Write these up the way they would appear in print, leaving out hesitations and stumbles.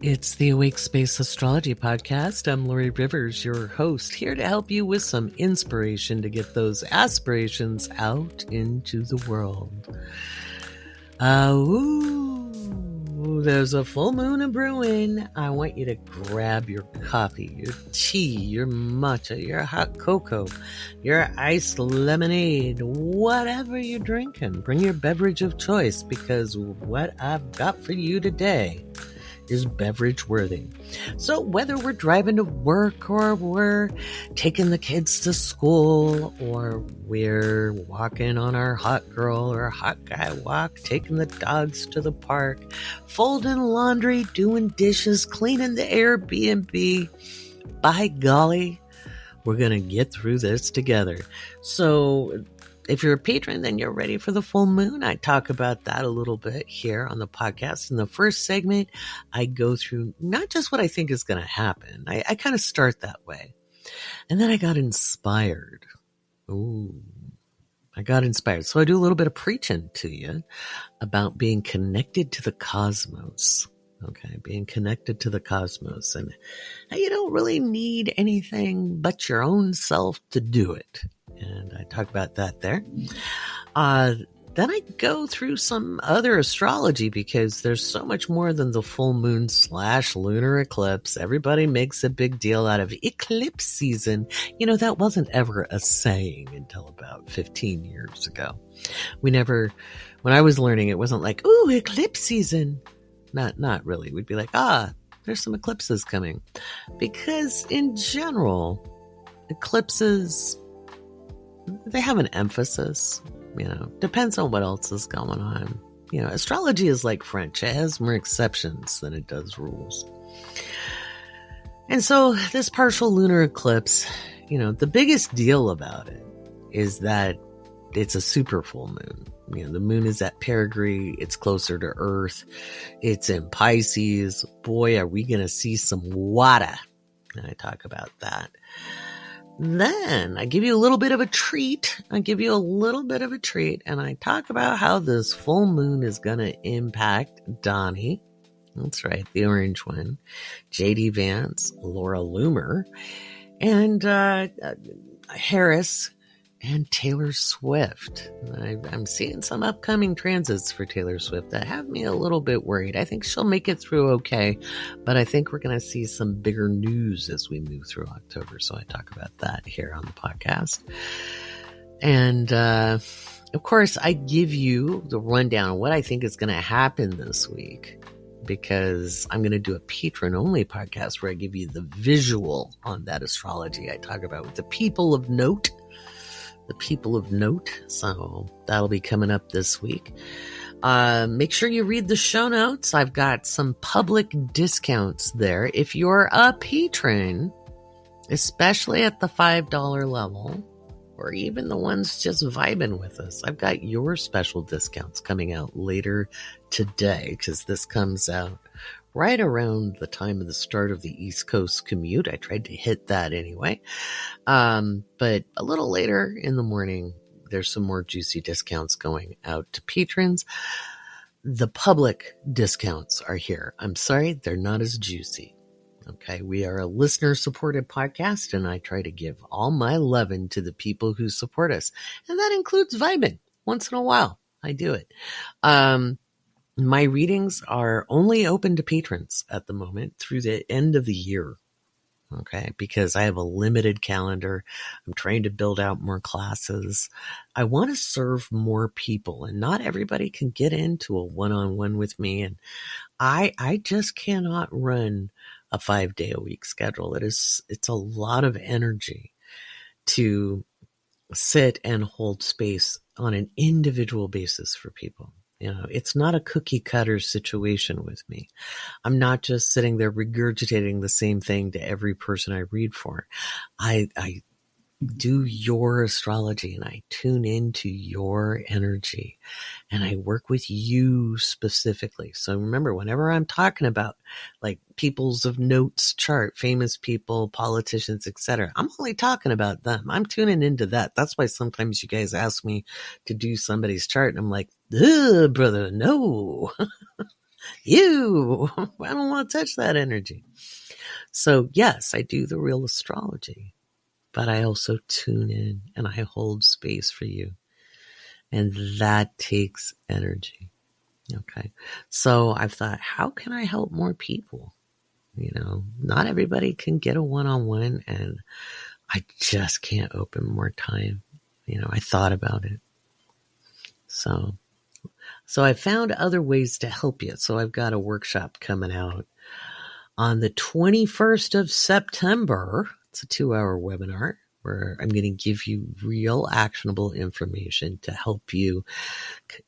It's the Awake Space Astrology Podcast. I'm Laurie Rivers, your host, here to help you with some inspiration to get those aspirations out into the world. There's a full moon a brewing. I want you to grab your coffee, your tea, your matcha, your hot cocoa, your iced lemonade, whatever you're drinking. Bring your beverage of choice, because what I've got for you today is beverage worthy. So whether we're driving to work, or we're taking the kids to school, or we're walking on our hot girl or hot guy walk, taking the dogs to the park, folding laundry, doing dishes, cleaning the Airbnb, by golly, we're going to get through this together. So if you're a patron, then you're ready for the full moon. I talk about that a little bit here on the podcast. In the first segment, I go through not just what I think is going to happen. I kind of start that way. And then I got inspired. I got inspired. So I do a little bit of preaching to you about being connected to the cosmos. Okay, being connected to the cosmos. And you don't really need anything but your own self to do it. And I talk about that there. Then I go through some other astrology, because there's so much more than the full moon / lunar eclipse. Everybody makes a big deal out of eclipse season. You know, that wasn't ever a saying until about 15 years ago. When I was learning, it wasn't like, ooh, eclipse season. Not really. We'd be like, there's some eclipses coming. Because in general, eclipses, they have an emphasis, depends on what else is going on. Astrology is like French. It has more exceptions than it does rules. And so this partial lunar eclipse, the biggest deal about it is that it's a super full moon. The moon is at perigee. It's closer to Earth. It's in Pisces. Boy, are we going to see some water. And I talk about that. Then I give you a little bit of a treat. And I talk about how this full moon is going to impact Donnie. That's right, the orange one. JD Vance, Laura Loomer, and Harris, and Taylor Swift. I'm seeing some upcoming transits for Taylor Swift that have me a little bit worried. I think she'll make it through okay, but I think we're going to see some bigger news as we move through October. So I talk about that here on the podcast. And, of course, I give you the rundown of what I think is going to happen this week, because I'm going to do a patron-only podcast where I give you the visual on that astrology I talk about with the people of note. So that'll be coming up this week. Make sure you read the show notes. I've got some public discounts there. If you're a patron, especially at the $5 level, or even the ones just vibing with us, I've got your special discounts coming out later today, because this comes out right around the time of the start of the East Coast commute. I tried to hit that anyway. But a little later in the morning, there's some more juicy discounts going out to patrons. The public discounts are here. I'm sorry, they're not as juicy. Okay, we are a listener-supported podcast, and I try to give all my loving to the people who support us. And that includes vibing. Once in a while, I do it. My readings are only open to patrons at the moment through the end of the year. Okay, because I have a limited calendar. I'm trying to build out more classes. I want to serve more people, and not everybody can get into a one-on-one with me. And I just cannot run a 5-day-a-week schedule. It's a lot of energy to sit and hold space on an individual basis for people. It's not a cookie cutter situation with me. I'm not just sitting there regurgitating the same thing to every person I read for. I do your astrology, and I tune into your energy, and I work with you specifically. So remember, whenever I'm talking about like peoples of notes chart, famous people, politicians, etc., I'm only talking about them. I'm tuning into that. That's why sometimes you guys ask me to do somebody's chart, and I'm like, ugh, brother, no. Ew, I don't want to touch that energy. So yes, I do the real astrology, but I also tune in and I hold space for you. And that takes energy. Okay. So I've thought, how can I help more people? Not everybody can get a one-on-one, and I just can't open more time. I thought about it. So I found other ways to help you. So I've got a workshop coming out on the 21st of September. It's a 2-hour webinar where I'm going to give you real actionable information to help you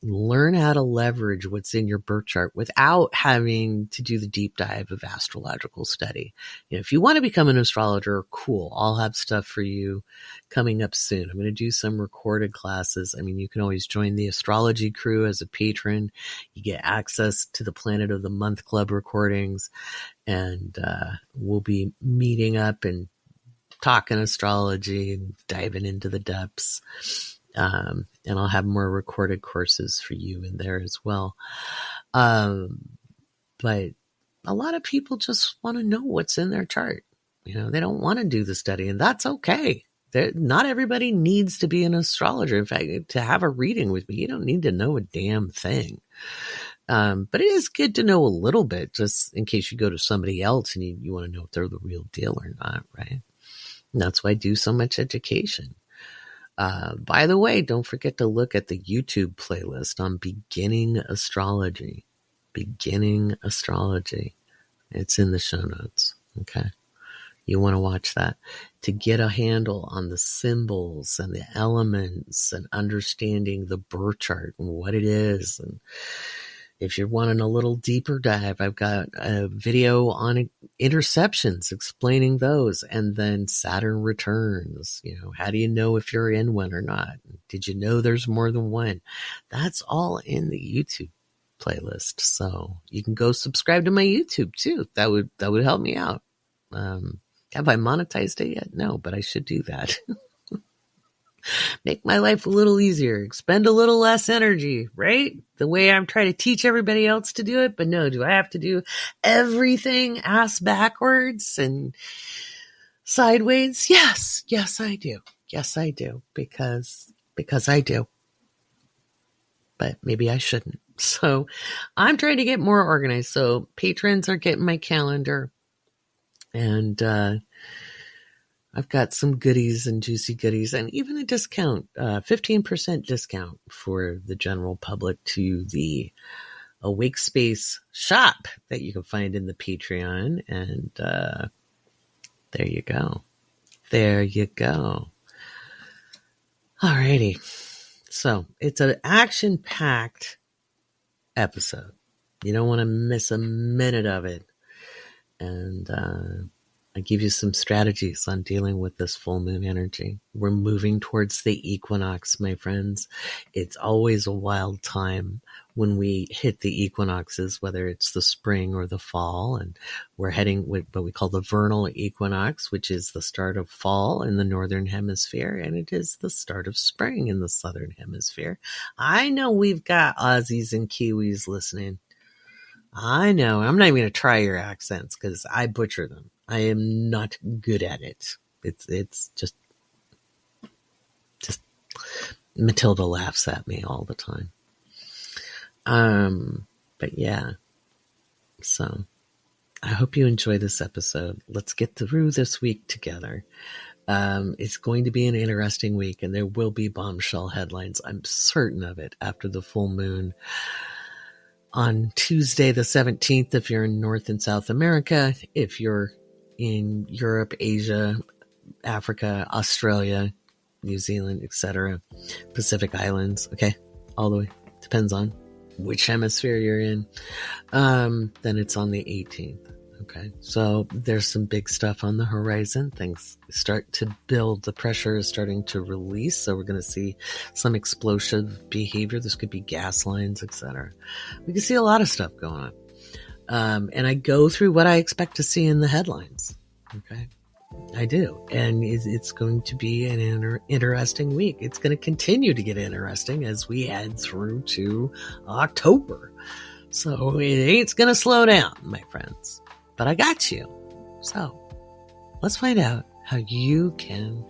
learn how to leverage what's in your birth chart without having to do the deep dive of astrological study. If you want to become an astrologer, cool. I'll have stuff for you coming up soon. I'm going to do some recorded classes. You can always join the astrology crew as a patron. You get access to the Planet of the Month Club recordings, and we'll be meeting up and talking astrology and diving into the depths. And I'll have more recorded courses for you in there as well. But a lot of people just want to know what's in their chart. They don't want to do the study, and that's okay. Not everybody needs to be an astrologer. In fact, to have a reading with me, you don't need to know a damn thing. But it is good to know a little bit, just in case you go to somebody else and you want to know if they're the real deal or not, right? And that's why I do so much education. By the way, don't forget to look at the YouTube playlist on beginning astrology. Beginning astrology. It's in the show notes. Okay. You want to watch that to get a handle on the symbols and the elements and understanding the birth chart and what it is. And if you're wanting a little deeper dive, I've got a video on interceptions explaining those, and then Saturn returns. How do you know if you're in one or not? Did you know there's more than one? That's all in the YouTube playlist. So you can go subscribe to my YouTube too. That would help me out. Have I monetized it yet? No, but I should do that. Make my life a little easier, expend a little less energy, right? The way I'm trying to teach everybody else to do it. But no, do I have to do everything ass backwards and sideways? Yes, I do. Yes, I do. Because I do. But maybe I shouldn't. So I'm trying to get more organized. So patrons are getting my calendar, and I've got some goodies and juicy goodies, and even a discount, 15% discount for the general public to the Awake Space shop that you can find in the Patreon. And there you go. There you go. Alrighty. So it's an action-packed episode. You don't want to miss a minute of it. And I give you some strategies on dealing with this full moon energy. We're moving towards the equinox, my friends. It's always a wild time when we hit the equinoxes, whether it's the spring or the fall. And we're heading with what we call the vernal equinox, which is the start of fall in the northern hemisphere, and it is the start of spring in the southern hemisphere. I know we've got Aussies and Kiwis listening. I know. I'm not even going to try your accents because I butcher them. I am not good at it. It's just Matilda laughs at me all the time. But yeah. So I hope you enjoy this episode. Let's get through this week together. It's going to be an interesting week, and there will be bombshell headlines. I'm certain of it after the full moon on Tuesday the 17th, if you're in North and South America. If you're in Europe, Asia, Africa, Australia, New Zealand, etc., Pacific Islands, okay, all the way, depends on which hemisphere you're in, then it's on the 18th. Okay, so there's some big stuff on the horizon. Things start to build. The pressure is starting to release. So we're going to see some explosive behavior. This could be gas lines, etc. We can see a lot of stuff going on. And I go through what I expect to see in the headlines. Okay, I do. And it's going to be an interesting week. It's going to continue to get interesting as we head through to October. So it ain't going to slow down, my friends. But I got you. So let's find out how you can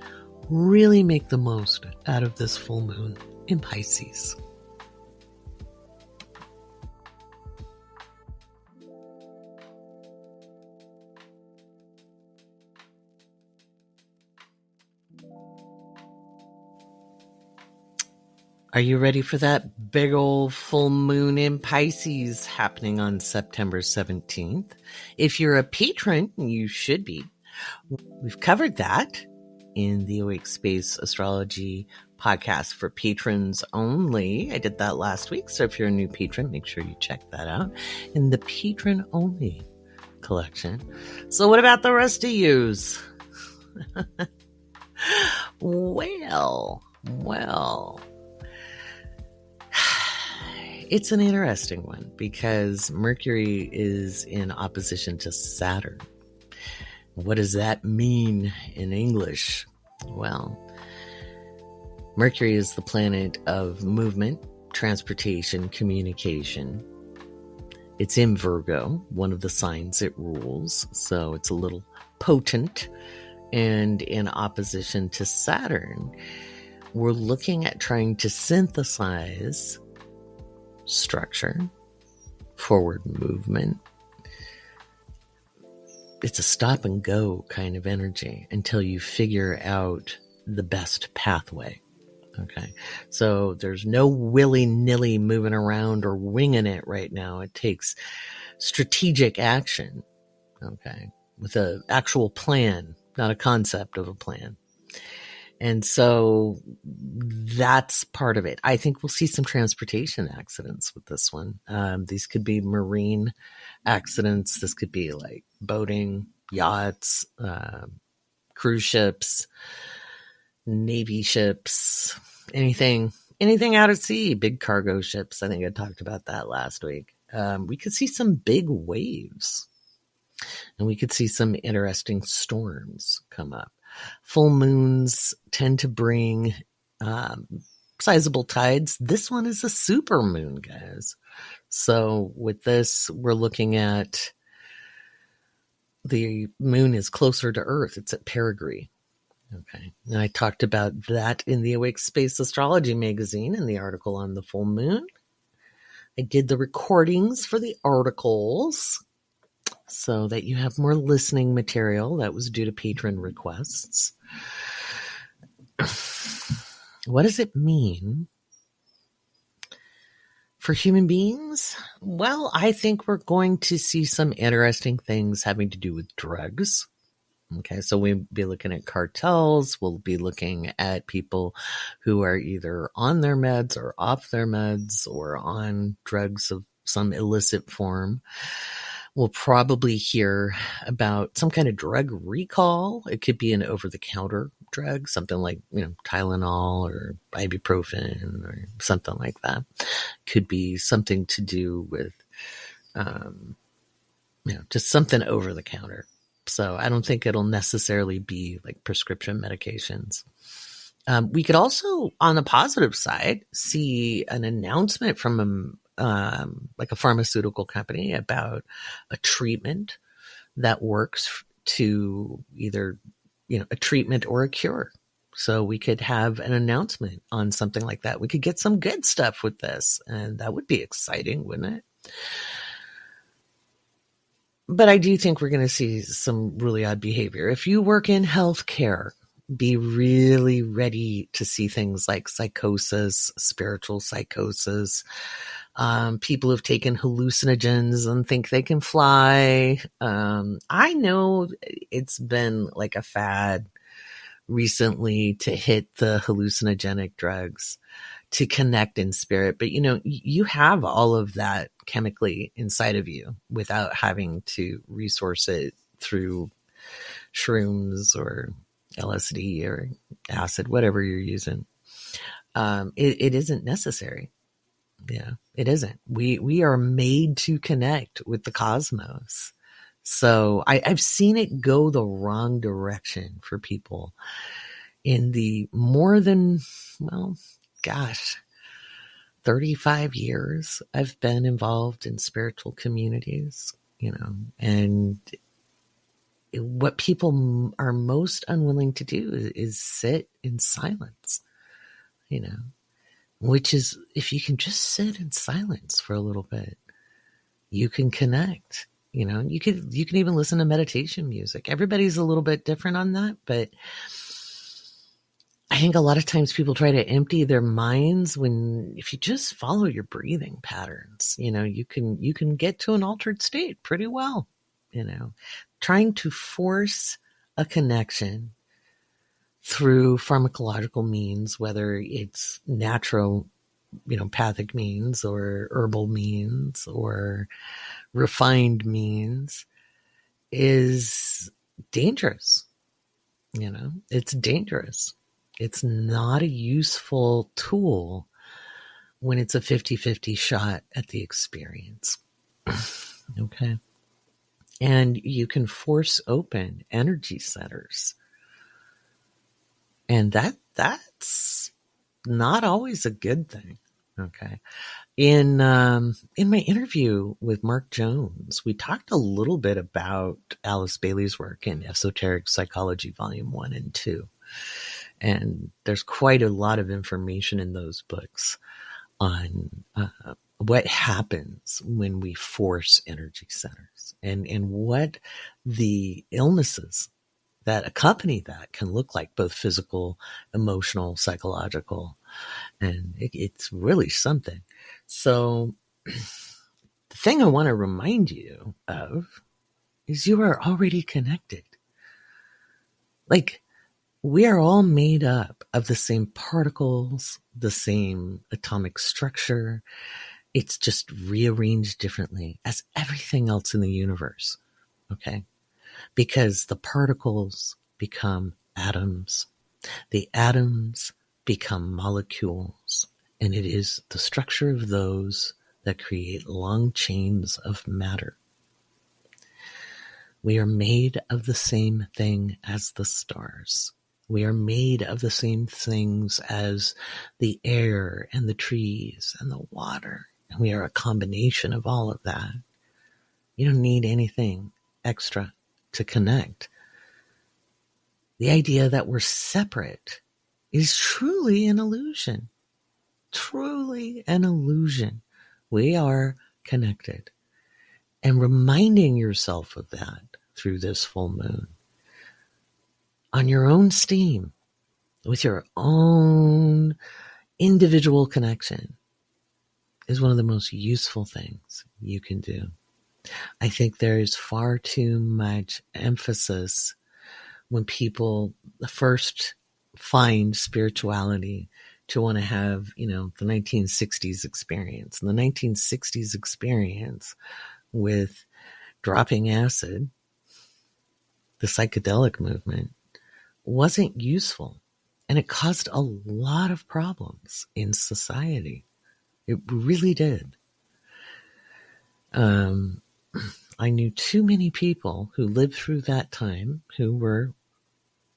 really make the most out of this full moon in Pisces. Are you ready for that big old full moon in Pisces happening on September 17th? If you're a patron, you should be. We've covered that in the Awake Space Astrology Podcast for patrons only. I did that last week, so if you're a new patron, make sure you check that out in the patron only collection. So what about the rest of yous? Well, it's an interesting one because Mercury is in opposition to Saturn. What does that mean in English? Well, Mercury is the planet of movement, transportation, communication. It's in Virgo, one of the signs it rules, so it's a little potent. And in opposition to Saturn, we're looking at trying to synthesize structure, forward movement. It's a stop and go kind of energy until you figure out the best pathway. Okay. So there's no willy-nilly moving around or winging it right now. It takes strategic action. Okay. With an actual plan, not a concept of a plan. And so that's part of it. I think we'll see some transportation accidents with this one. These could be marine accidents. This could be like boating, yachts, cruise ships, Navy ships, anything out at sea, big cargo ships. I think I talked about that last week. We could see some big waves, and we could see some interesting storms come up. Full moons tend to bring sizable tides. This one is a super moon, guys. So with this, we're looking at the moon is closer to Earth. It's at perigee. Okay. And I talked about that in the Awake Space Astrology magazine in the article on the full moon. I did the recordings for the articles so that you have more listening material. That was due to patron requests. What does it mean for human beings? Well, I think we're going to see some interesting things having to do with drugs. Okay, so we'll be looking at cartels. We'll be looking at people who are either on their meds or off their meds or on drugs of some illicit form. We'll probably hear about some kind of drug recall. It could be an over-the-counter drug, something like, Tylenol or ibuprofen or something like that. Could be something to do with, just something over-the-counter. So I don't think it'll necessarily be like prescription medications. We could also, on the positive side, see an announcement from like a pharmaceutical company about a treatment that works to either, a treatment or a cure. So we could have an announcement on something like that. We could get some good stuff with this, and that would be exciting, wouldn't it? But I do think we're going to see some really odd behavior. If you work in healthcare, be really ready to see things like psychosis, spiritual psychosis, people who've taken hallucinogens and think they can fly. I know it's been like a fad recently to hit the hallucinogenic drugs to connect in spirit. But, you have all of that chemically inside of you without having to resource it through shrooms or LSD or acid, whatever you're using. It isn't necessary. Yeah, it isn't. We are made to connect with the cosmos. So I've seen it go the wrong direction for people in the more than, 35 years I've been involved in spiritual communities, and what people are most unwilling to do is sit in silence, which is, if you can just sit in silence for a little bit, you can connect. You can even listen to meditation music. Everybody's a little bit different on that, but I think a lot of times people try to empty their minds if you just follow your breathing patterns, you can get to an altered state pretty well, trying to force a connection through pharmacological means, whether it's natural, pathic means or herbal means or refined means, is dangerous. It's dangerous. It's not a useful tool when it's a 50-50 shot at the experience. Okay. And you can force open energy centers. And that's not always a good thing. Okay. In my interview with Mark Jones, we talked a little bit about Alice Bailey's work in Esoteric Psychology Volume 1 and 2. And there's quite a lot of information in those books on what happens when we force energy centers and what the illnesses that accompany that can look like, both physical, emotional, psychological, and it's really something. So the thing I want to remind you of is you are already connected. Like, we are all made up of the same particles, the same atomic structure. It's just rearranged differently as everything else in the universe. Okay? Because the particles become atoms. The atoms become molecules. And it is the structure of those that create long chains of matter. We are made of the same thing as the stars. We are made of the same things as the air and the trees and the water. And we are a combination of all of that. You don't need anything extra to connect. The idea that we're separate is truly an illusion. Truly an illusion. We are connected. And reminding yourself of that through this full moon, on your own steam, with your own individual connection, is one of the most useful things you can do. I think there is far too much emphasis when people first find spirituality to want to have, the 1960s experience. And the 1960s experience with dropping acid, the psychedelic movement, wasn't useful. And it caused a lot of problems in society. It really did. I knew too many people who lived through that time, who were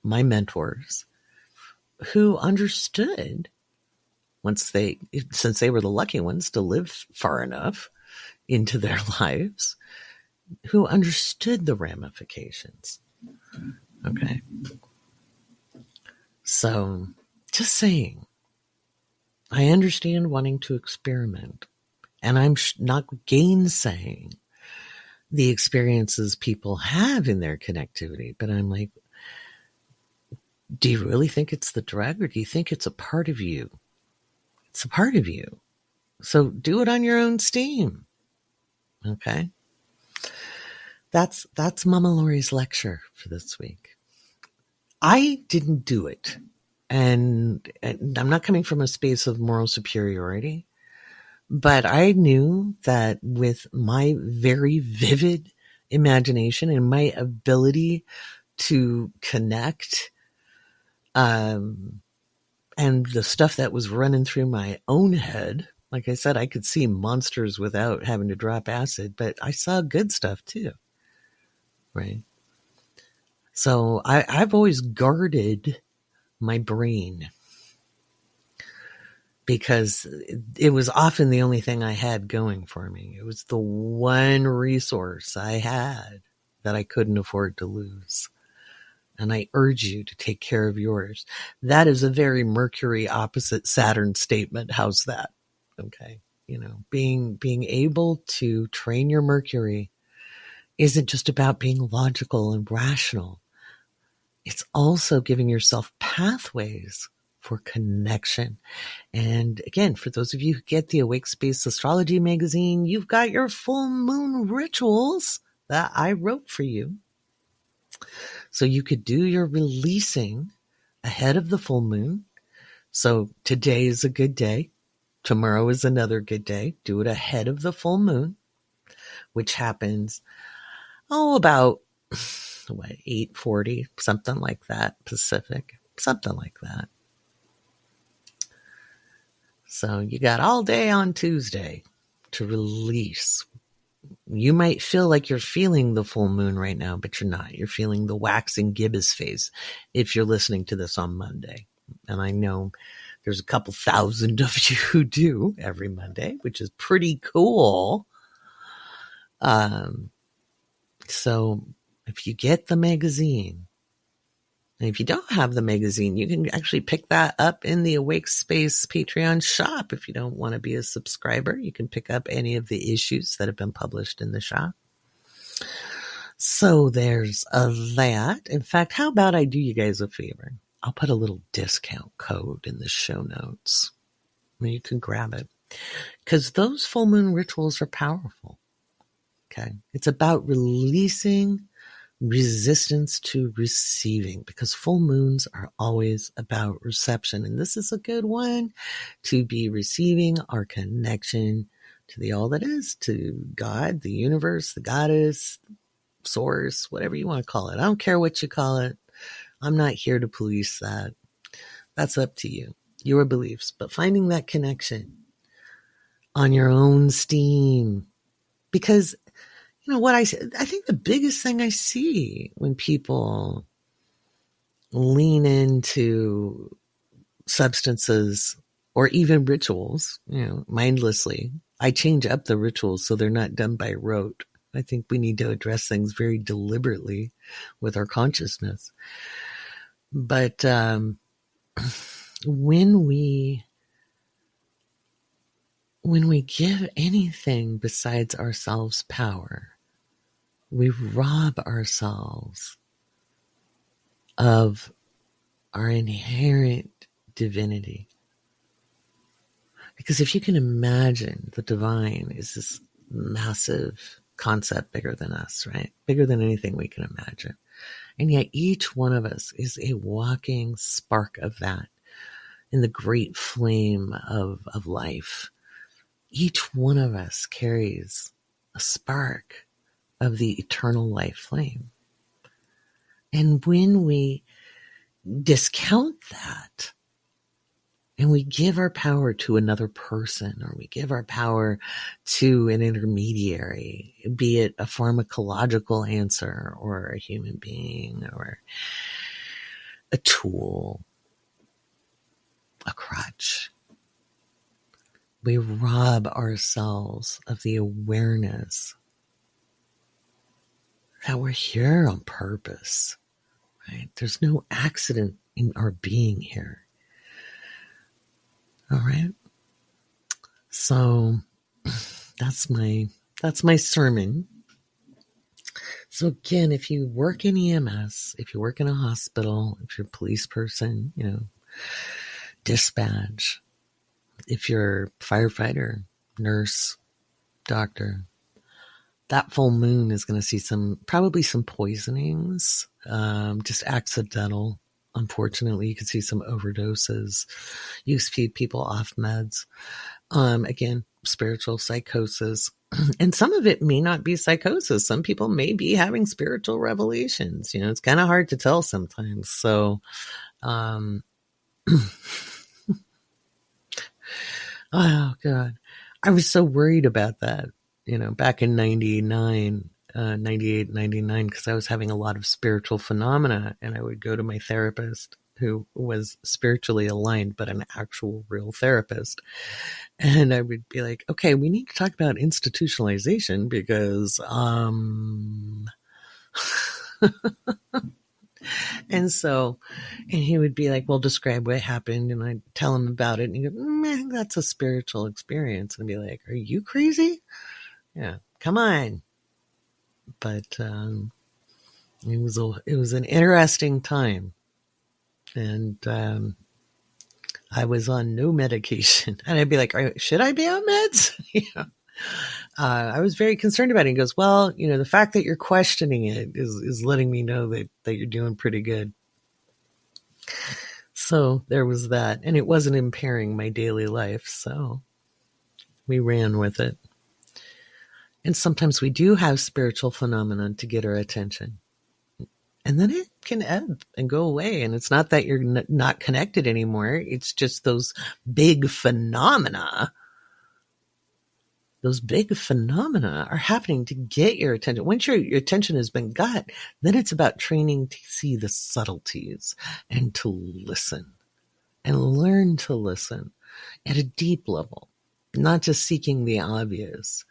my mentors, who understood, since they were the lucky ones to live far enough into their lives, who understood the ramifications. Okay. So, just saying, I understand wanting to experiment, and I'm not gainsaying the experiences people have in their connectivity, but I'm like, do you really think it's the drug, or do you think it's a part of you? It's a part of you. So do it on your own steam. Okay? That's Mama Laurie's lecture for this week. I didn't do it. And I'm not coming from a space of moral superiority, but I knew that with my very vivid imagination and my ability to connect, and the stuff that was running through my own head, like I said, I could see monsters without having to drop acid, but I saw good stuff too. Right? So I've always guarded my brain. because it was often the only thing I had going for me. It was the one resource I had that I couldn't afford to lose. And I urge you to take care of yours. That is a very Mercury opposite Saturn statement. How's that? Okay. Being able to train your Mercury isn't just about being logical and rational. It's also giving yourself pathways for connection. And again, for those of you who get the Awake Space Astrology magazine, you've got your full moon rituals that I wrote for you. So you could do your releasing ahead of the full moon. So today is a good day. Tomorrow is another good day. Do it ahead of the full moon, which happens, about 8:40, something like that, Pacific, something like that. So you got all day on Tuesday to release. You might feel like you're feeling the full moon right now, but you're not. You're feeling the waxing gibbous phase if you're listening to this on Monday. And I know there's a couple thousand of you who do every Monday, which is pretty cool. So if you get the magazine, and if you don't have the magazine, you can actually pick that up in the Awake Space Patreon shop. If you don't want to be a subscriber, you can pick up any of the issues that have been published in the shop. So there's that. In fact, how about I do you guys a favor? I'll put a little discount code in the show notes. You can grab it. Because those full moon rituals are powerful. Okay. It's about releasing resistance to receiving, because full moons are always about reception. And this is a good one to be receiving our connection to the all that is, to God, the universe, the goddess, source, whatever you want to call it. I don't care what you call it. I'm not here to police that. That's up to you, your beliefs, but finding that connection on your own steam. Because what I think the biggest thing I see when people lean into substances or even rituals, mindlessly, I change up the rituals so they're not done by rote. I think we need to address things very deliberately with our consciousness. But when we give anything besides ourselves power, we rob ourselves of our inherent divinity. Because if you can imagine, the divine is this massive concept bigger than us, right? Bigger than anything we can imagine. And yet each one of us is a walking spark of that in the great flame of life. Each one of us carries a spark of the eternal life flame. And when we discount that and we give our power to another person, or we give our power to an intermediary, be it a pharmacological answer or a human being or a tool, a crutch, we rob ourselves of the awareness that we're here on purpose, right? There's no accident in our being here. All right. So that's my sermon. So again, if you work in EMS, if you work in a hospital, if you're a police person, dispatch, if you're a firefighter, nurse, doctor, that full moon is going to see probably some poisonings, just accidental. Unfortunately, you can see some overdoses. You see people off meds. Again, spiritual psychosis. And some of it may not be psychosis. Some people may be having spiritual revelations. It's kind of hard to tell sometimes. So, oh God. I was so worried about that, back in 98, 99, because I was having a lot of spiritual phenomena, and I would go to my therapist who was spiritually aligned, but an actual real therapist. And I would be like, okay, we need to talk about institutionalization because, and so, and he would be like, well, describe what happened. And I'd tell him about it. And he'd go, man, that's a spiritual experience. And I'd be like, are you crazy? Yeah, come on. But, it was an interesting time. And, I was on no medication. And I'd be like, should I be on meds? Yeah. I was very concerned about it. He goes, well, the fact that you're questioning it is letting me know that you're doing pretty good. So there was that. And it wasn't impairing my daily life. So we ran with it. And sometimes we do have spiritual phenomena to get our attention. And then it can ebb and go away. And it's not that you're not connected anymore. It's just those big phenomena. Those big phenomena are happening to get your attention. Once your attention has been got, then it's about training to see the subtleties and to listen and learn to listen at a deep level, not just seeking the obvious,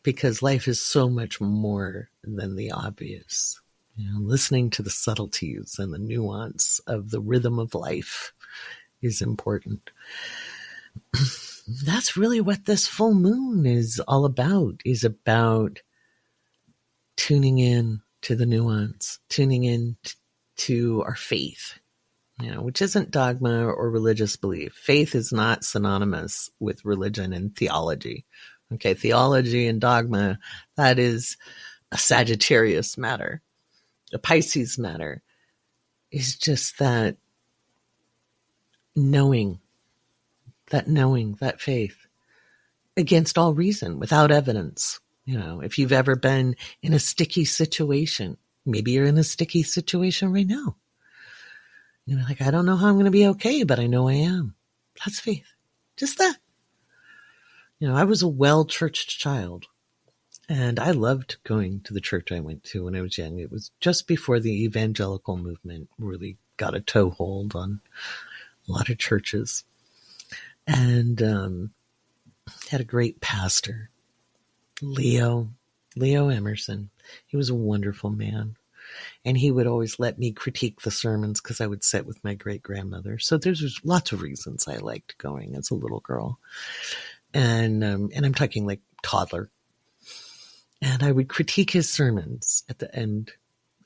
because life is so much more than the obvious. Listening to the subtleties and the nuance of the rhythm of life is important. That's really what this full moon is all about, is about tuning in to the nuance, tuning in to our faith, which isn't dogma or religious belief. Faith is not synonymous with religion and theology. Okay, theology and dogma, that is a Sagittarius matter. A Pisces matter is just that knowing, that faith against all reason, without evidence. If you've ever been in a sticky situation, maybe you're in a sticky situation right now. Like, I don't know how I'm going to be okay, but I know I am. That's faith. Just that. I was a well-churched child. And I loved going to the church I went to when I was young. It was just before the evangelical movement really got a toehold on a lot of churches. And had a great pastor, Leo Emerson. He was a wonderful man. And he would always let me critique the sermons because I would sit with my great-grandmother. So there's lots of reasons I liked going as a little girl. And I'm talking like toddler. And I would critique his sermons at the end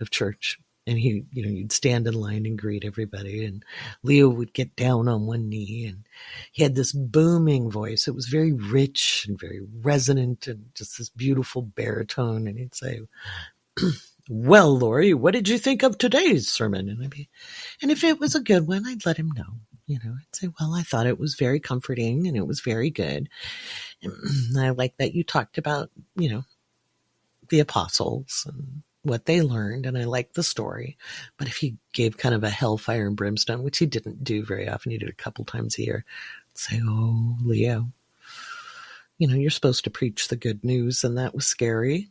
of church. And you'd stand in line and greet everybody. And Leo would get down on one knee. And he had this booming voice. It was very rich and very resonant and just this beautiful baritone. And he'd say, well, Laurie, what did you think of today's sermon? And if it was a good one, I'd let him know. I'd say, well, I thought it was very comforting and it was very good. And I like that you talked about, the apostles and what they learned, and I liked the story. But if he gave kind of a hellfire and brimstone, which he didn't do very often, he did a couple times a year, I'd say, oh, Leo, you're supposed to preach the good news, and that was scary.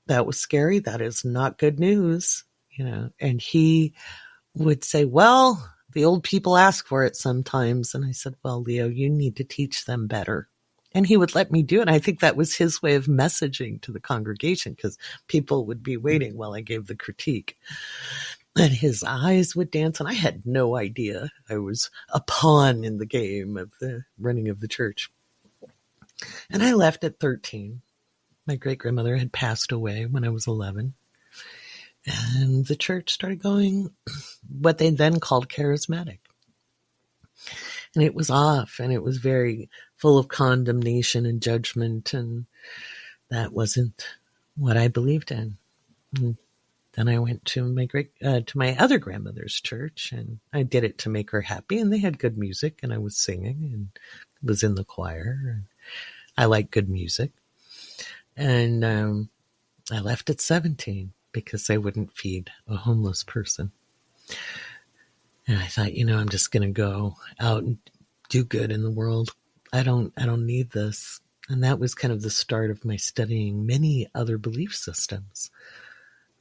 That was scary. That is not good news, And he would say, well, the old people ask for it sometimes. And I said, well, Leo, you need to teach them better. And he would let me do it. I think that was his way of messaging to the congregation because people would be waiting while I gave the critique. And his eyes would dance, and I had no idea I was a pawn in the game of the running of the church. And I left at 13. My great-grandmother had passed away when I was 11. And the church started going what they then called charismatic. And it was off, and it was very full of condemnation and judgment, and that wasn't what I believed in. And then I went to my other grandmother's church, and I did it to make her happy, and they had good music, and I was singing and was in the choir. And I like good music. And I left at 17 because I wouldn't feed a homeless person. And I thought, I'm just going to go out and do good in the world. I don't need this. And that was kind of the start of my studying many other belief systems.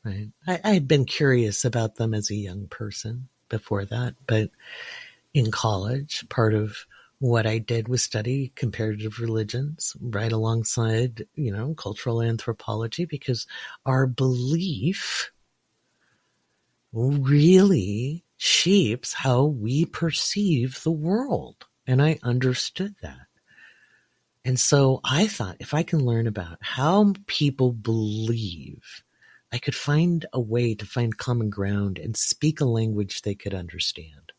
Right? I had been curious about them as a young person, before that, but in college, part of what I did was study comparative religions right alongside, cultural anthropology, because our belief really shapes how we perceive the world. And I understood that. And so I thought, if I can learn about how people believe, I could find a way to find common ground and speak a language they could understand.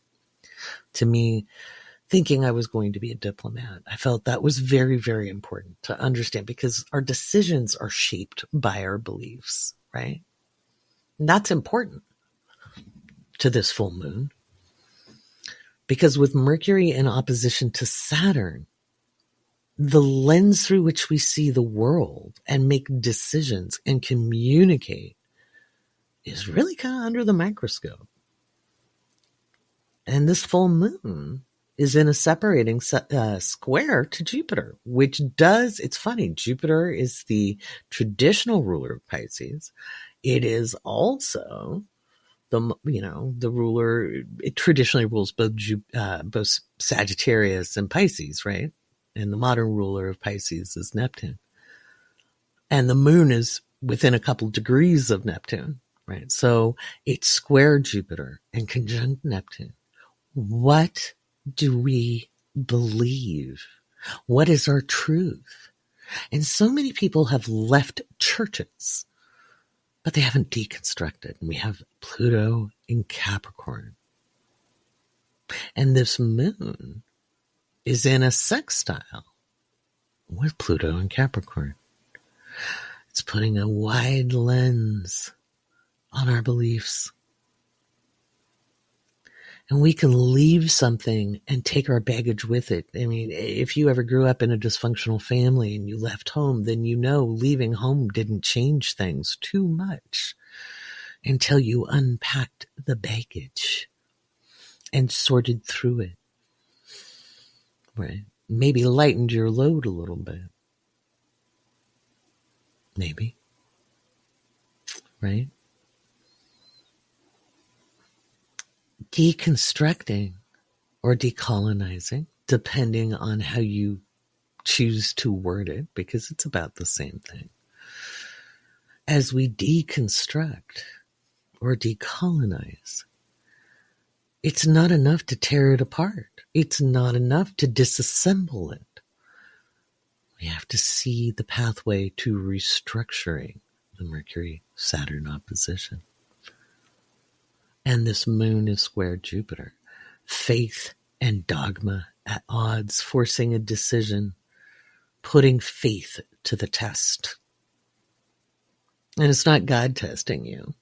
To me, thinking I was going to be a diplomat, I felt that was very, very important to understand, because our decisions are shaped by our beliefs, right? And that's important to this full moon, because with Mercury in opposition to Saturn, the lens through which we see the world and make decisions and communicate is really kind of under the microscope. And this full moon is in a separating square to Jupiter, which it's funny, Jupiter is the traditional ruler of Pisces. It is also the ruler. It traditionally rules both Sagittarius and Pisces, right? And the modern ruler of Pisces is Neptune. And the moon is within a couple degrees of Neptune, right? So it's square Jupiter and conjunct Neptune. What do we believe? What is our truth? And so many people have left churches, but they haven't deconstructed. And we have Pluto in Capricorn. And this moon is in a sextile with Pluto in Capricorn. It's putting a wide lens on our beliefs. And we can leave something and take our baggage with it. I mean, if you ever grew up in a dysfunctional family and you left home, then leaving home didn't change things too much until you unpacked the baggage and sorted through it. Right? Maybe lightened your load a little bit. Maybe. Right? Deconstructing or decolonizing, depending on how you choose to word it, because it's about the same thing. As we deconstruct or decolonize, it's not enough to tear it apart. It's not enough to disassemble it. We have to see the pathway to restructuring the Mercury-Saturn opposition. And this moon is square Jupiter. Faith and dogma at odds, forcing a decision, putting faith to the test. And it's not God testing you.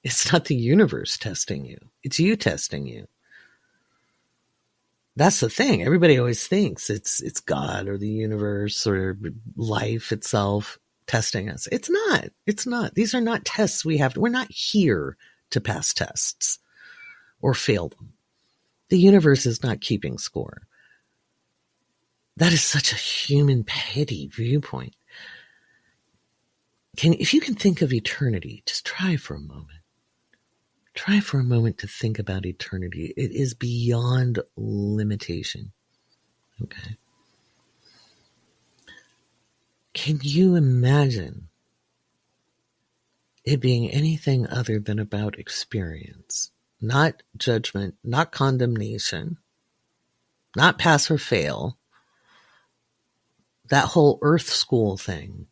It's not the universe testing you. It's you testing you. That's the thing. Everybody always thinks it's God or the universe or life itself testing us. It's not. It's not. These are not tests we have. We're not here to pass tests or fail them. The universe is not keeping score. That is such a human, petty viewpoint. If you can think of eternity, just try for a moment. Try for a moment to think about eternity. It is beyond limitation. Okay. Can you imagine it being anything other than about experience? Not judgment, not condemnation, not pass or fail. That whole Earth school thing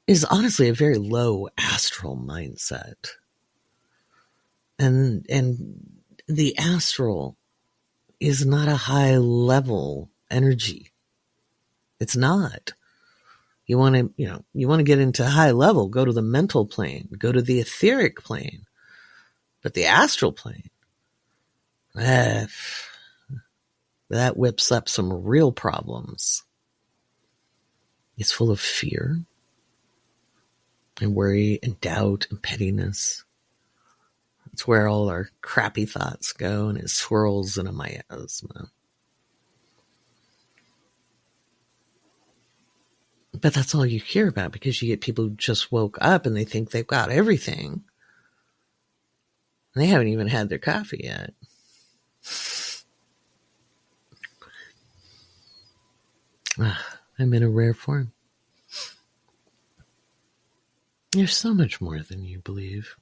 is honestly a very low astral mindset. And the astral is not a high level energy. It's not. You want to get into high level, go to the mental plane, go to the etheric plane. But the astral plane, that whips up some real problems. It's full of fear and worry and doubt and pettiness. It's where all our crappy thoughts go, and it swirls in a miasma. But that's all you hear about, because you get people who just woke up and they think they've got everything. They haven't even had their coffee yet. I'm in a rare form. There's so much more than you believe.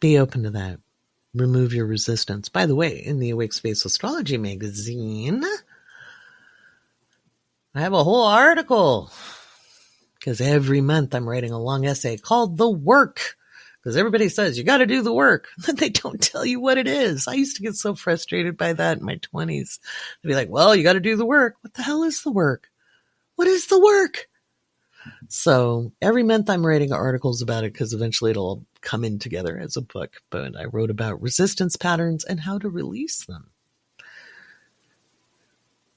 Be open to that. Remove your resistance. By the way, in the Awake Space Astrology magazine, I have a whole article because every month I'm writing a long essay called The Work, because everybody says you got to do the work, but they don't tell you what it is. I used to get so frustrated by that in my 20s. I'd be like, well, you got to do the work. What the hell is the work? What is the work? So every month I'm writing articles about it because eventually it'll all come in together as a book. But I wrote about resistance patterns and how to release them.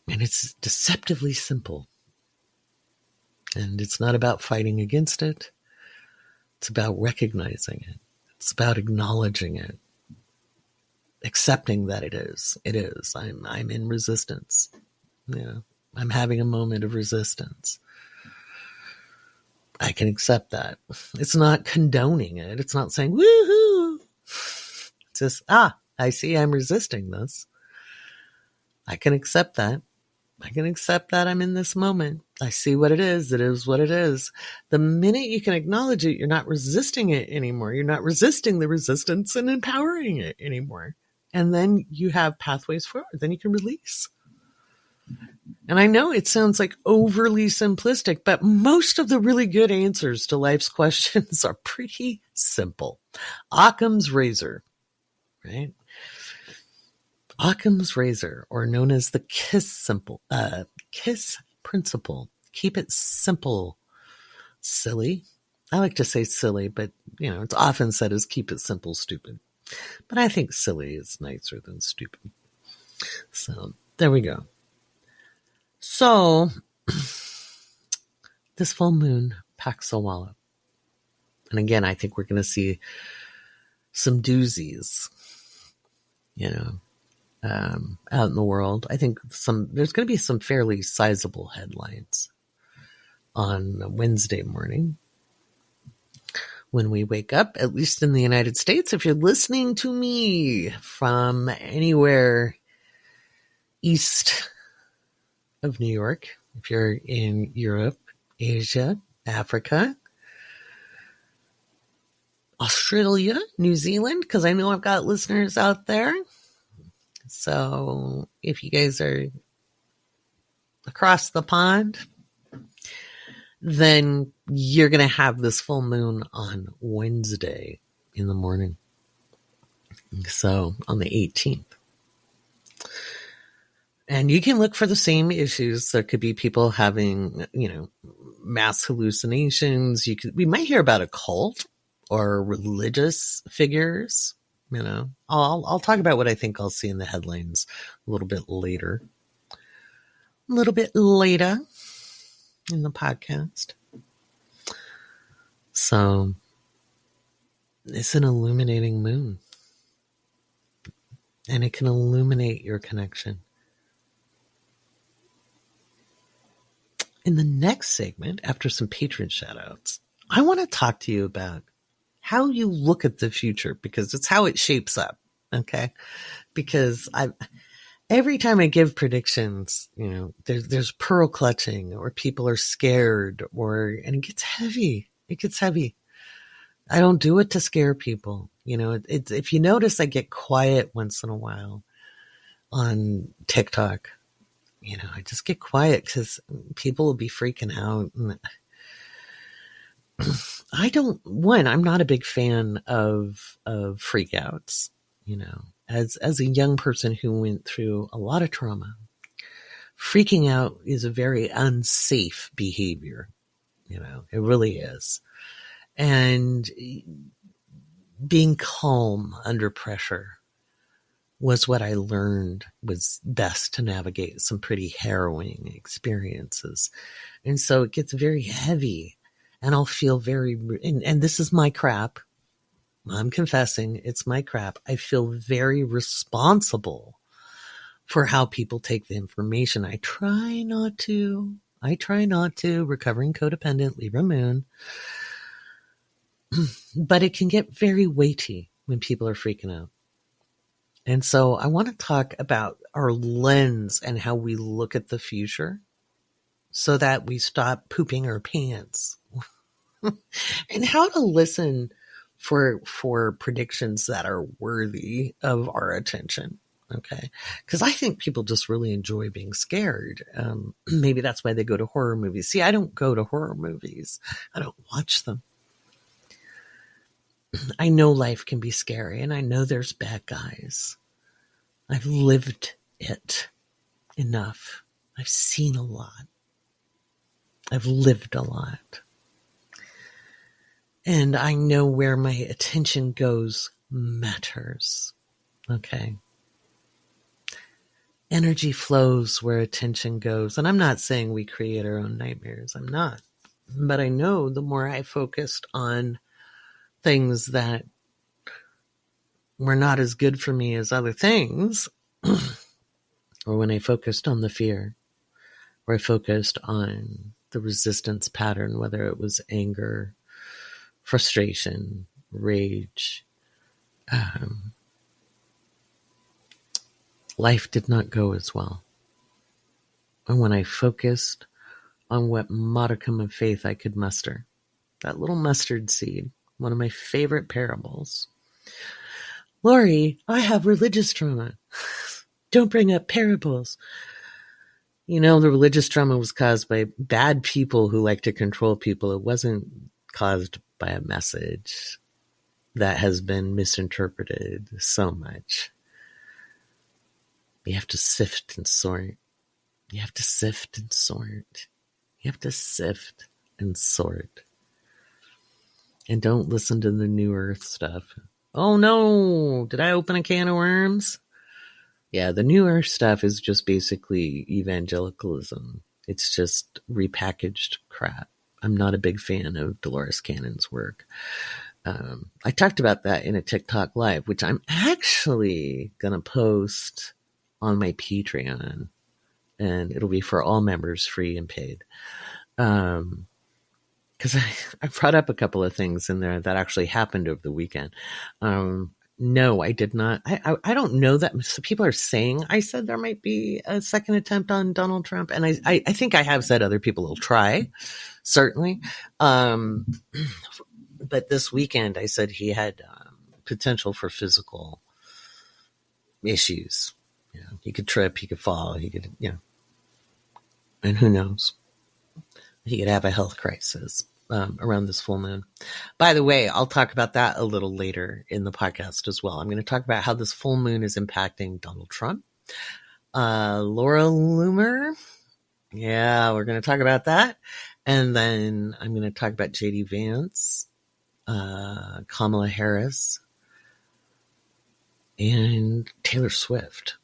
And it's deceptively simple. And it's not about fighting against it. It's about recognizing it. It's about acknowledging it. Accepting that it is. It is. I'm in resistance. Yeah. I'm having a moment of resistance. I can accept that. It's not condoning it. It's not saying, woohoo. It's just, I see I'm resisting this. I can accept that. I can accept that I'm in this moment. I see what it is. It is what it is. The minute you can acknowledge it, you're not resisting it anymore. You're not resisting the resistance and empowering it anymore. And then you have pathways forward. Then you can release. And I know it sounds like overly simplistic, but most of the really good answers to life's questions are pretty simple. Occam's razor, right? Occam's razor, or known as the KISS principle. Keep it simple, silly. I like to say silly, but it's often said as keep it simple, stupid. But I think silly is nicer than stupid. So there we go. So this full moon packs a wallop. And again, I think we're going to see some doozies, out in the world. I think there's going to be some fairly sizable headlines on Wednesday morning when we wake up, at least in the United States. If you're listening to me from anywhere east of New York, if you're in Europe, Asia, Africa, Australia, New Zealand, because I know I've got listeners out there. So if you guys are across the pond, then you're going to have this full moon on Wednesday in the morning. So on the 18th. And you can look for the same issues. There could be people having, mass hallucinations. We might hear about a cult or religious figures. I'll talk about what I think I'll see in the headlines a little bit later. A little bit later in the podcast. So it's an illuminating moon. And it can illuminate your connection. In the next segment, after some patron shoutouts, I want to talk to you about how you look at the future, because it's how it shapes up. Okay. Because every time I give predictions, there's pearl clutching, or people are scared, and it gets heavy. It gets heavy. I don't do it to scare people. If you notice, I get quiet once in a while on TikTok. I just get quiet because people will be freaking out. And I'm not a big fan of freakouts, as a young person who went through a lot of trauma. Freaking out is a very unsafe behavior. It really is. And being calm under pressure was what I learned was best to navigate some pretty harrowing experiences. And so it gets very heavy, and I'll feel and this is my crap. I'm confessing it's my crap. I feel very responsible for how people take the information. I try not to. Recovering codependent, Libra moon. But it can get very weighty when people are freaking out. And so I want to talk about our lens and how we look at the future so that we stop pooping our pants and how to listen for predictions that are worthy of our attention. Okay. Because I think people just really enjoy being scared. Maybe that's why they go to horror movies. See, I don't go to horror movies. I don't watch them. I know life can be scary, and I know there's bad guys. I've lived it enough. I've seen a lot. I've lived a lot. And I know where my attention goes matters. Okay. Energy flows where attention goes. And I'm not saying we create our own nightmares. I'm not. But I know the more I focused on things that were not as good for me as other things, or when I focused on the fear, or I focused on the resistance pattern, whether it was anger, frustration, rage, life did not go as well. And when I focused on what modicum of faith I could muster, that little mustard seed, one of my favorite parables. Laurie, I have religious trauma. Don't bring up parables. You know, the religious trauma was caused by bad people who like to control people. It wasn't caused by a message that has been misinterpreted so much. You have to sift and sort. You have to sift and sort. You have to sift and sort. And don't listen to the New Earth stuff. Oh no, did I open a can of worms? Yeah, the New Earth stuff is just basically evangelicalism. It's just repackaged crap. I'm not a big fan of Dolores Cannon's work. I talked about that in a TikTok live, which I'm actually going to post on my Patreon. And it'll be for all members, free and paid. Because I brought up a couple of things in there that actually happened over the weekend. No, I did not. I don't know that. So people are saying I said there might be a second attempt on Donald Trump. And I think I have said other people will try, certainly. But this weekend I said he had potential for physical issues. You know, he could trip, he could fall, he could, and who knows? He could have a health crisis around this full moon. By the way, I'll talk about that a little later in the podcast as well. I'm going to talk about how this full moon is impacting Donald Trump. Laura Loomer. Yeah, we're going to talk about that. And then I'm going to talk about J.D. Vance, Kamala Harris, and Taylor Swift.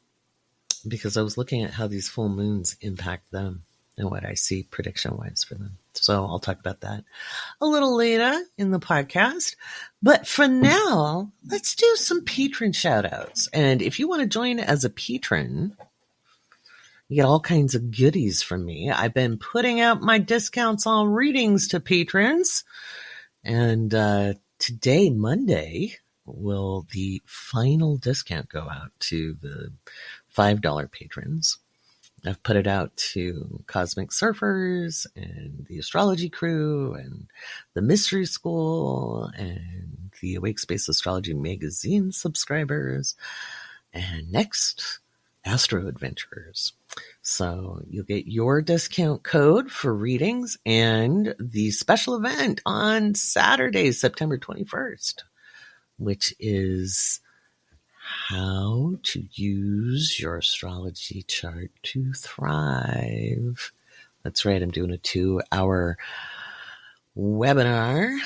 Because I was looking at how these full moons impact them and what I see prediction-wise for them. So I'll talk about that a little later in the podcast. But for now, let's do some patron shout-outs. And if you want to join as a patron, you get all kinds of goodies from me. I've been putting out my discounts on readings to patrons. And today, Monday, will the final discount go out to the $5 patrons. I've put it out to Cosmic Surfers and the Astrology Crew and the Mystery School and the Awake Space Astrology magazine subscribers and next, Astro Adventurers. So you'll get your discount code for readings and the special event on Saturday, September 21st, which is how to use your astrology chart to thrive. That's right. I'm doing a 2-hour webinar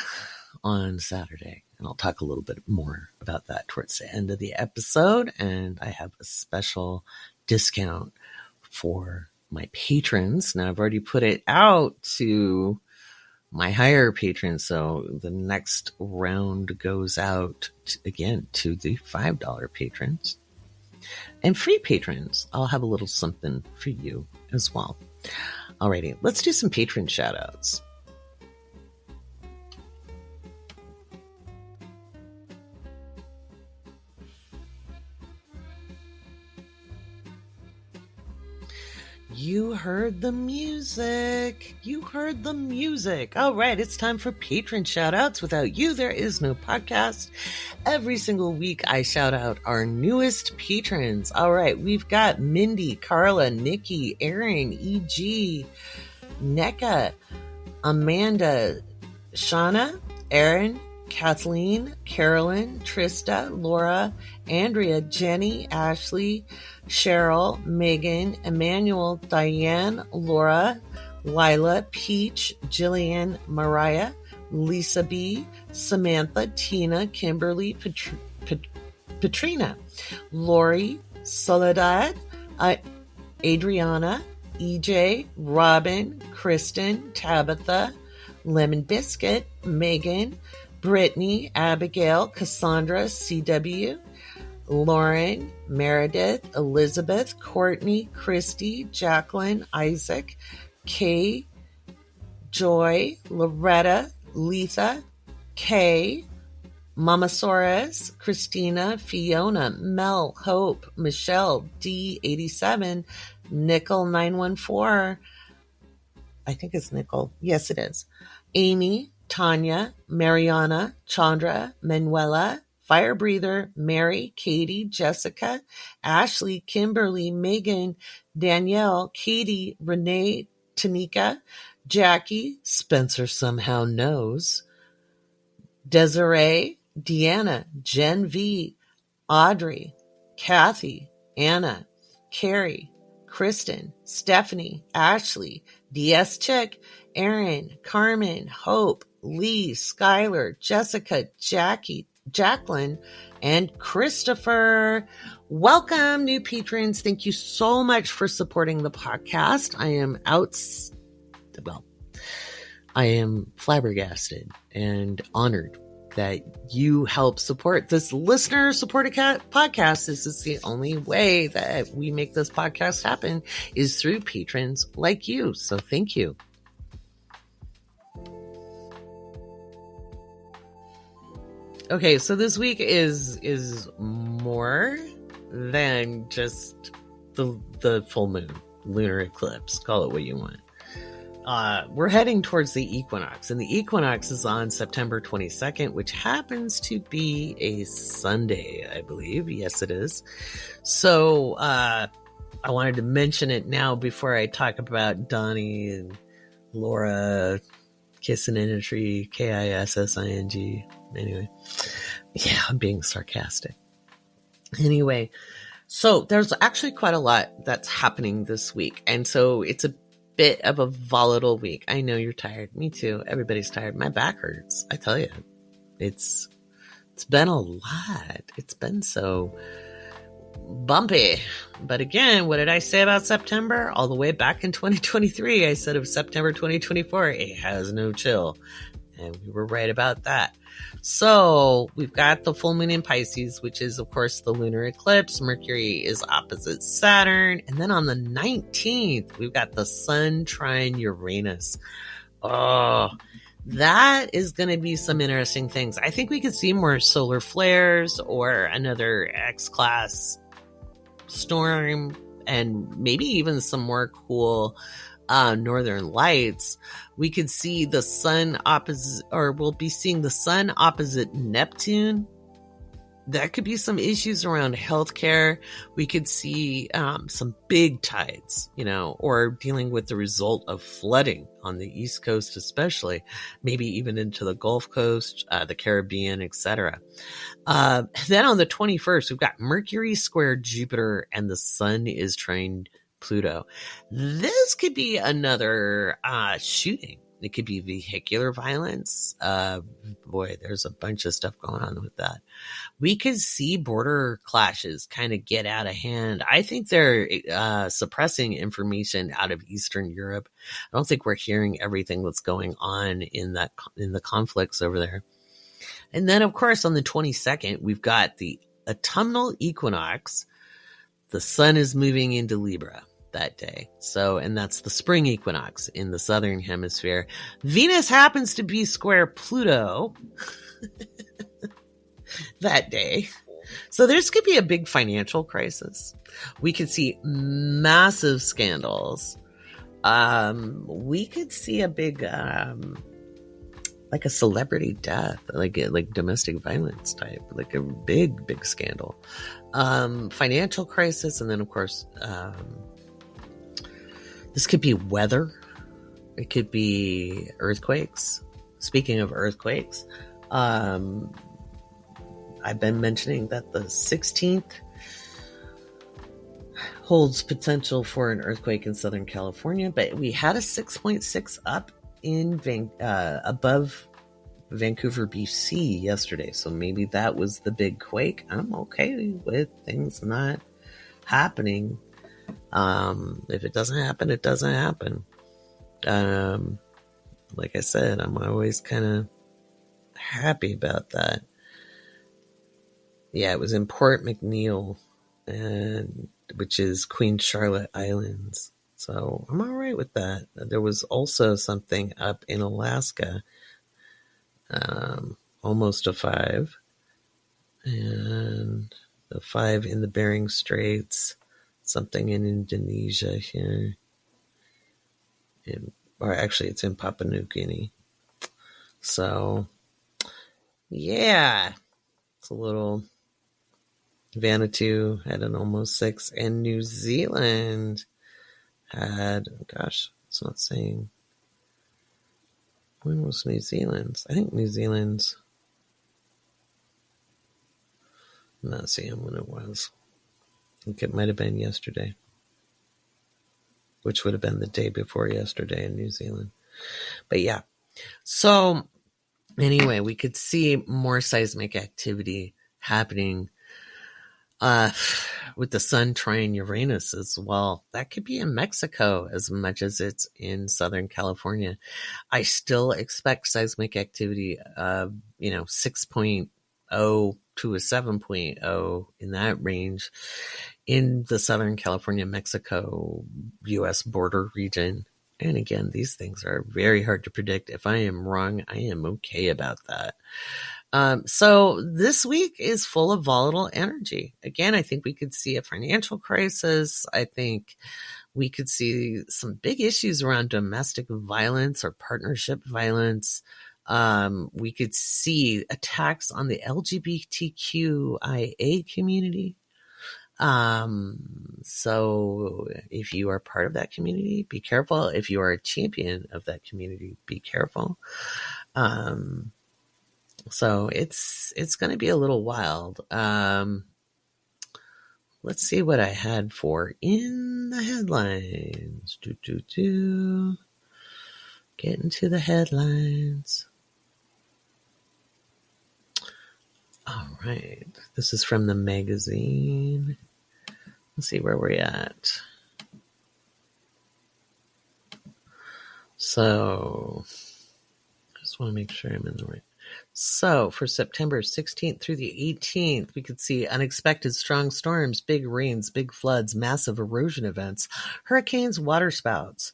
on Saturday, and I'll talk a little bit more about that towards the end of the episode. And I have a special discount for my patrons. Now I've already put it out to my higher patrons, so the next round goes out again to the $5 patrons. And free patrons, I'll have a little something for you as well. Alrighty, let's do some patron shoutouts. You heard the music. You heard the music. All right, it's time for Patron Shoutouts. Without you, there is no podcast. Every single week, I shout out our newest patrons. All right, we've got Mindy, Carla, Nikki, Aaron, E.G., NECA, Amanda, Shauna, Aaron, Kathleen, Carolyn, Trista, Laura, Andrea, Jenny, Ashley, Cheryl, Megan, Emmanuel, Diane, Laura, Lila, Peach, Jillian, Mariah, Lisa B, Samantha, Tina, Kimberly, Patrina, Lori, Soledad, Adriana, EJ, Robin, Kristen, Tabitha, Lemon Biscuit, Megan, Brittany, Abigail, Cassandra, CW, Lauren, Meredith, Elizabeth, Courtney, Christy, Jacqueline, Isaac, Kay, Joy, Loretta, Letha, Kay, Mama Soros, Christina, Fiona, Mel, Hope, Michelle, D87, Nickel 914. I think it's Nickel. Yes, it is. Amy, Tanya, Mariana, Chandra, Manuela, Fire Breather, Mary, Katie, Jessica, Ashley, Kimberly, Megan, Danielle, Katie, Renee, Tanika, Jackie, Spencer somehow knows, Desiree, Deanna, Jen V, Audrey, Kathy, Anna, Carrie, Kristen, Stephanie, Ashley, DS Chick, Aaron, Carmen, Hope, Lee, Skylar, Jessica, Jackie, Jacqueline, and Christopher. Welcome, new patrons. Thank you so much for supporting the podcast. I am flabbergasted and honored that you help support this listener-supported podcast. This is the only way that we make this podcast happen is through patrons like you. So thank you. Okay, so this week is more than just the full moon, lunar eclipse. Call it what you want. We're heading towards the equinox, and the equinox is on September 22nd, which happens to be a Sunday, I believe. Yes, it is. So I wanted to mention it now before I talk about Donnie and Laura kissing in a tree, KISSING. Anyway, yeah, I'm being sarcastic. Anyway, so there's actually quite a lot that's happening this week, and so it's a bit of a volatile week. I know you're tired. Me too. Everybody's tired. My back hurts. I tell you, it's been a lot. It's been so bumpy. But again, what did I say about September? All the way back in 2023, I said of September 2024, it has no chill. And we were right about that. So we've got the full moon in Pisces, which is, of course, the lunar eclipse. Mercury is opposite Saturn. And then on the 19th, we've got the sun trine Uranus. Oh, that is going to be some interesting things. I think we could see more solar flares or another X-class storm and maybe even some more cool northern lights. We could see the sun opposite, or we'll be seeing the sun opposite Neptune. That could be some issues around healthcare. We could see some big tides, or dealing with the result of flooding on the East Coast, especially, maybe even into the Gulf Coast, the Caribbean, etc. Then on the 21st, we've got Mercury square Jupiter, and the sun is trine Pluto. This could be another shooting. It could be vehicular violence. Boy, there's a bunch of stuff going on with that. We could see border clashes kind of get out of hand. I think they're suppressing information out of Eastern Europe. I don't think we're hearing everything that's going on in the conflicts over there. And then, of course, on the 22nd, we've got the autumnal equinox. The sun is moving into Libra that day. So, and that's the spring equinox in the southern hemisphere. Venus happens to be square Pluto that day. So there's could be a big financial crisis. We could see massive scandals. We could see a big, like a celebrity death, like domestic violence type, like a big scandal. Financial crisis, and then of course, this could be weather. It could be earthquakes. Speaking of earthquakes, I've been mentioning that the 16th holds potential for an earthquake in Southern California, but we had a 6.6 up in above Vancouver, BC yesterday. So maybe that was the big quake. I'm okay with things not happening. If it doesn't happen, it doesn't happen. Like I said, I'm always kind of happy about that. Yeah, it was in Port McNeill, which is Queen Charlotte Islands. So I'm all right with that. There was also something up in Alaska, almost a 5, and a 5 in the Bering Straits, something in Indonesia here, or actually it's in Papua New Guinea. So yeah, it's a little. Vanuatu had an almost 6, and New Zealand had, gosh, it's not saying. When was New Zealand's? I think New Zealand's, I'm not seeing when it was. I think it might have been yesterday, which would have been the day before yesterday in New Zealand. But yeah, so anyway, we could see more seismic activity happening with the sun trine Uranus as well. That could be in Mexico as much as it's in Southern California. I still expect seismic activity of, 6.0 to a 7.0 in that range in the Southern California, Mexico, U.S. border region. And again, these things are very hard to predict. If I am wrong, I am okay about that. So this week is full of volatile energy. Again, I think we could see a financial crisis. I think we could see some big issues around domestic violence or partnership violence. We could see attacks on the LGBTQIA community. So if you are part of that community, be careful. If you are a champion of that community, be careful. So it's going to be a little wild. Let's see what I had for in the headlines. Get into the headlines. All right. This is from the magazine. Let's see where we're at. So, I just want to make sure I'm in the right. So for September 16th through the 18th, we could see unexpected strong storms, big rains, big floods, massive erosion events, hurricanes, waterspouts,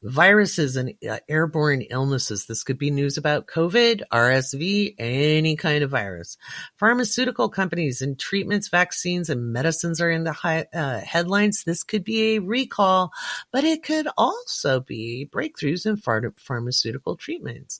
viruses, and airborne illnesses. This could be news about COVID, RSV, any kind of virus. Pharmaceutical companies and treatments, vaccines, and medicines are in the headlines. This could be a recall, but it could also be breakthroughs in pharmaceutical treatments.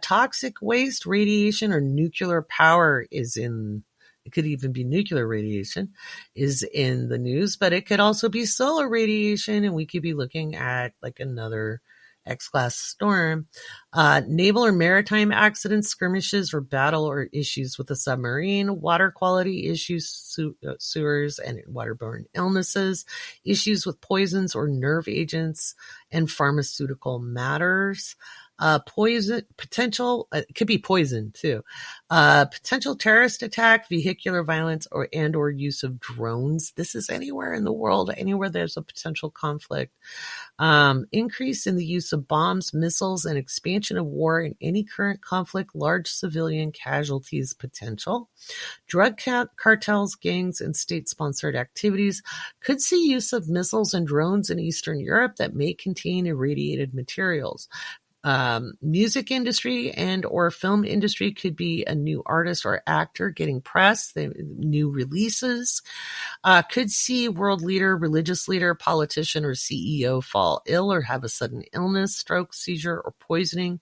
Toxic waste, radiation, or nuclear power it could even be nuclear radiation is in the news, but it could also be solar radiation, and we could be looking at like another X-class storm. Naval or maritime accidents, skirmishes, or battle or issues with a submarine, water quality issues, sewers, and waterborne illnesses, issues with poisons or nerve agents, and pharmaceutical matters. Poison potential, it could be poison too. Potential terrorist attack, vehicular violence, or use of drones. This is anywhere in the world, anywhere there's a potential conflict. Increase in the use of bombs, missiles, and expansion of war in any current conflict, large civilian casualties potential. Drug cartels, gangs, and state-sponsored activities could see use of missiles and drones in Eastern Europe that may contain irradiated materials. Music industry and or film industry could be a new artist or actor getting press, new releases. Could see world leader, religious leader, politician, or CEO fall ill or have a sudden illness, stroke, seizure, or poisoning.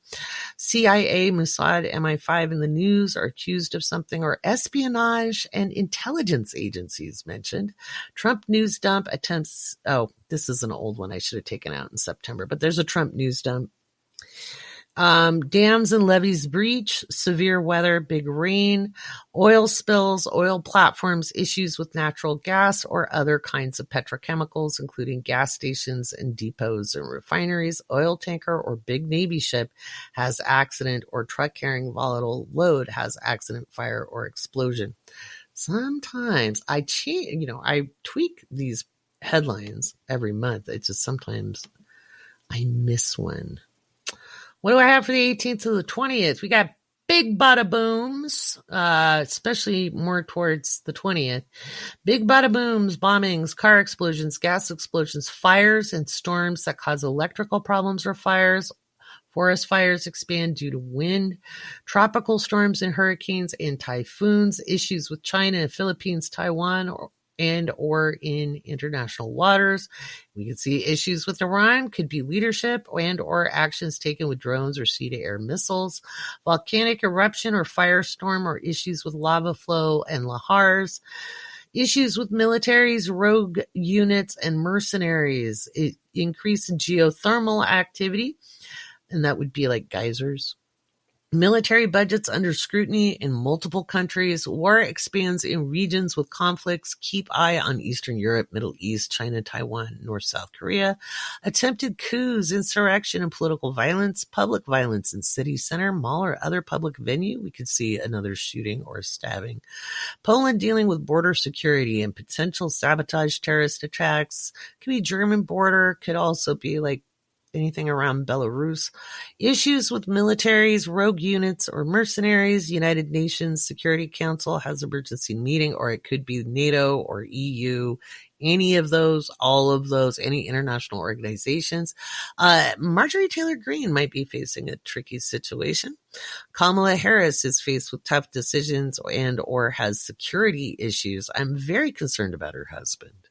CIA, Mossad, MI5 in the news are accused of something, or espionage and intelligence agencies mentioned. Trump news dump attempts. Oh, this is an old one I should have taken out in September, but there's a Trump news dump. Dams and levees breach, severe weather, big rain, oil spills, oil platforms, issues with natural gas or other kinds of petrochemicals, including gas stations and depots and refineries, oil tanker or big Navy ship has accident, or truck carrying volatile load has accident, fire, or explosion. Sometimes I tweak these headlines every month. It's just sometimes I miss one. What do I have for the 18th to the 20th? We got big bada booms, especially more towards the 20th. Big bada booms, bombings, car explosions, gas explosions, fires and storms that cause electrical problems or fires. Forest fires expand due to wind, tropical storms and hurricanes and typhoons, issues with China, Philippines, Taiwan, or in international waters. We can see issues with Iran, could be leadership and or actions taken with drones or sea-to-air missiles. Volcanic eruption or firestorm, or issues with lava flow and lahars. Issues with militaries, rogue units, and mercenaries. Increase in geothermal activity, and that would be like geysers. Military budgets under scrutiny in multiple countries. War expands in regions with conflicts. Keep eye on Eastern Europe, Middle East, China, Taiwan, North, South Korea. Attempted coups, insurrection, and political violence. Public violence in city center, mall, or other public venue. We could see another shooting or stabbing. Poland dealing with border security and potential sabotage, terrorist attacks. Could be German border. Could also be like anything around Belarus. Issues with militaries, rogue units, or mercenaries. United Nations Security Council has emergency meeting, or it could be NATO or EU. Any of those, all of those, any international organizations. Marjorie Taylor Greene might be facing a tricky situation. Kamala Harris is faced with tough decisions and or has security issues. I'm very concerned about her husband.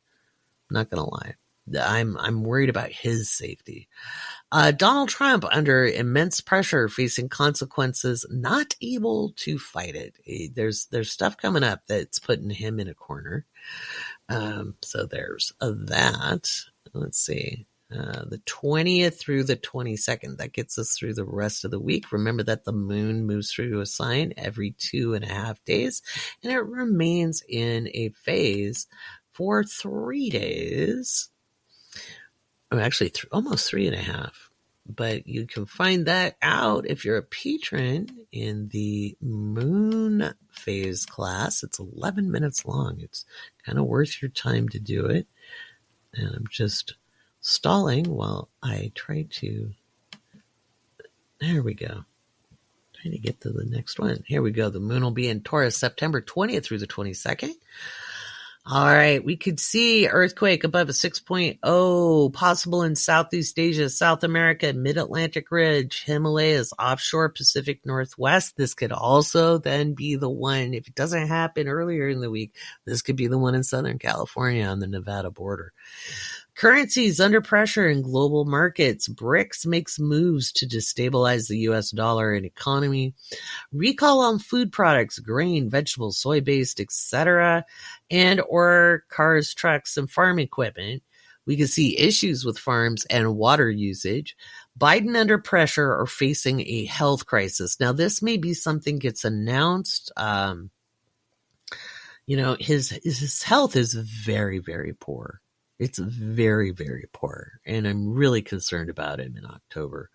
I'm not going to lie. I'm worried about his safety. Donald Trump under immense pressure, facing consequences, not able to fight it. There's stuff coming up that's putting him in a corner. So there's that. Let's see. The 20th through the 22nd. That gets us through the rest of the week. Remember that the moon moves through a sign every 2.5 days, and it remains in a phase for 3 days. Actually, almost 3.5. But you can find that out if you're a patron in the moon phase class. It's 11 minutes long. It's kind of worth your time to do it. And I'm just stalling while I try to... There we go. Trying to get to the next one. Here we go. The moon will be in Taurus September 20th through the 22nd. All right, we could see earthquake above a 6.0 possible in Southeast Asia, South America, Mid-Atlantic Ridge, Himalayas, offshore Pacific Northwest. This could also then be the one, if it doesn't happen earlier in the week, this could be the one in Southern California on the Nevada border. Currencies under pressure in global markets. BRICS makes moves to destabilize the U.S. dollar and economy. Recall on food products, grain, vegetables, soy-based, etc., and or cars, trucks, and farm equipment. We can see issues with farms and water usage. Biden under pressure or facing a health crisis. Now, this may be something gets announced. His health is very, very poor. It's very, very poor, and I'm really concerned about him in October.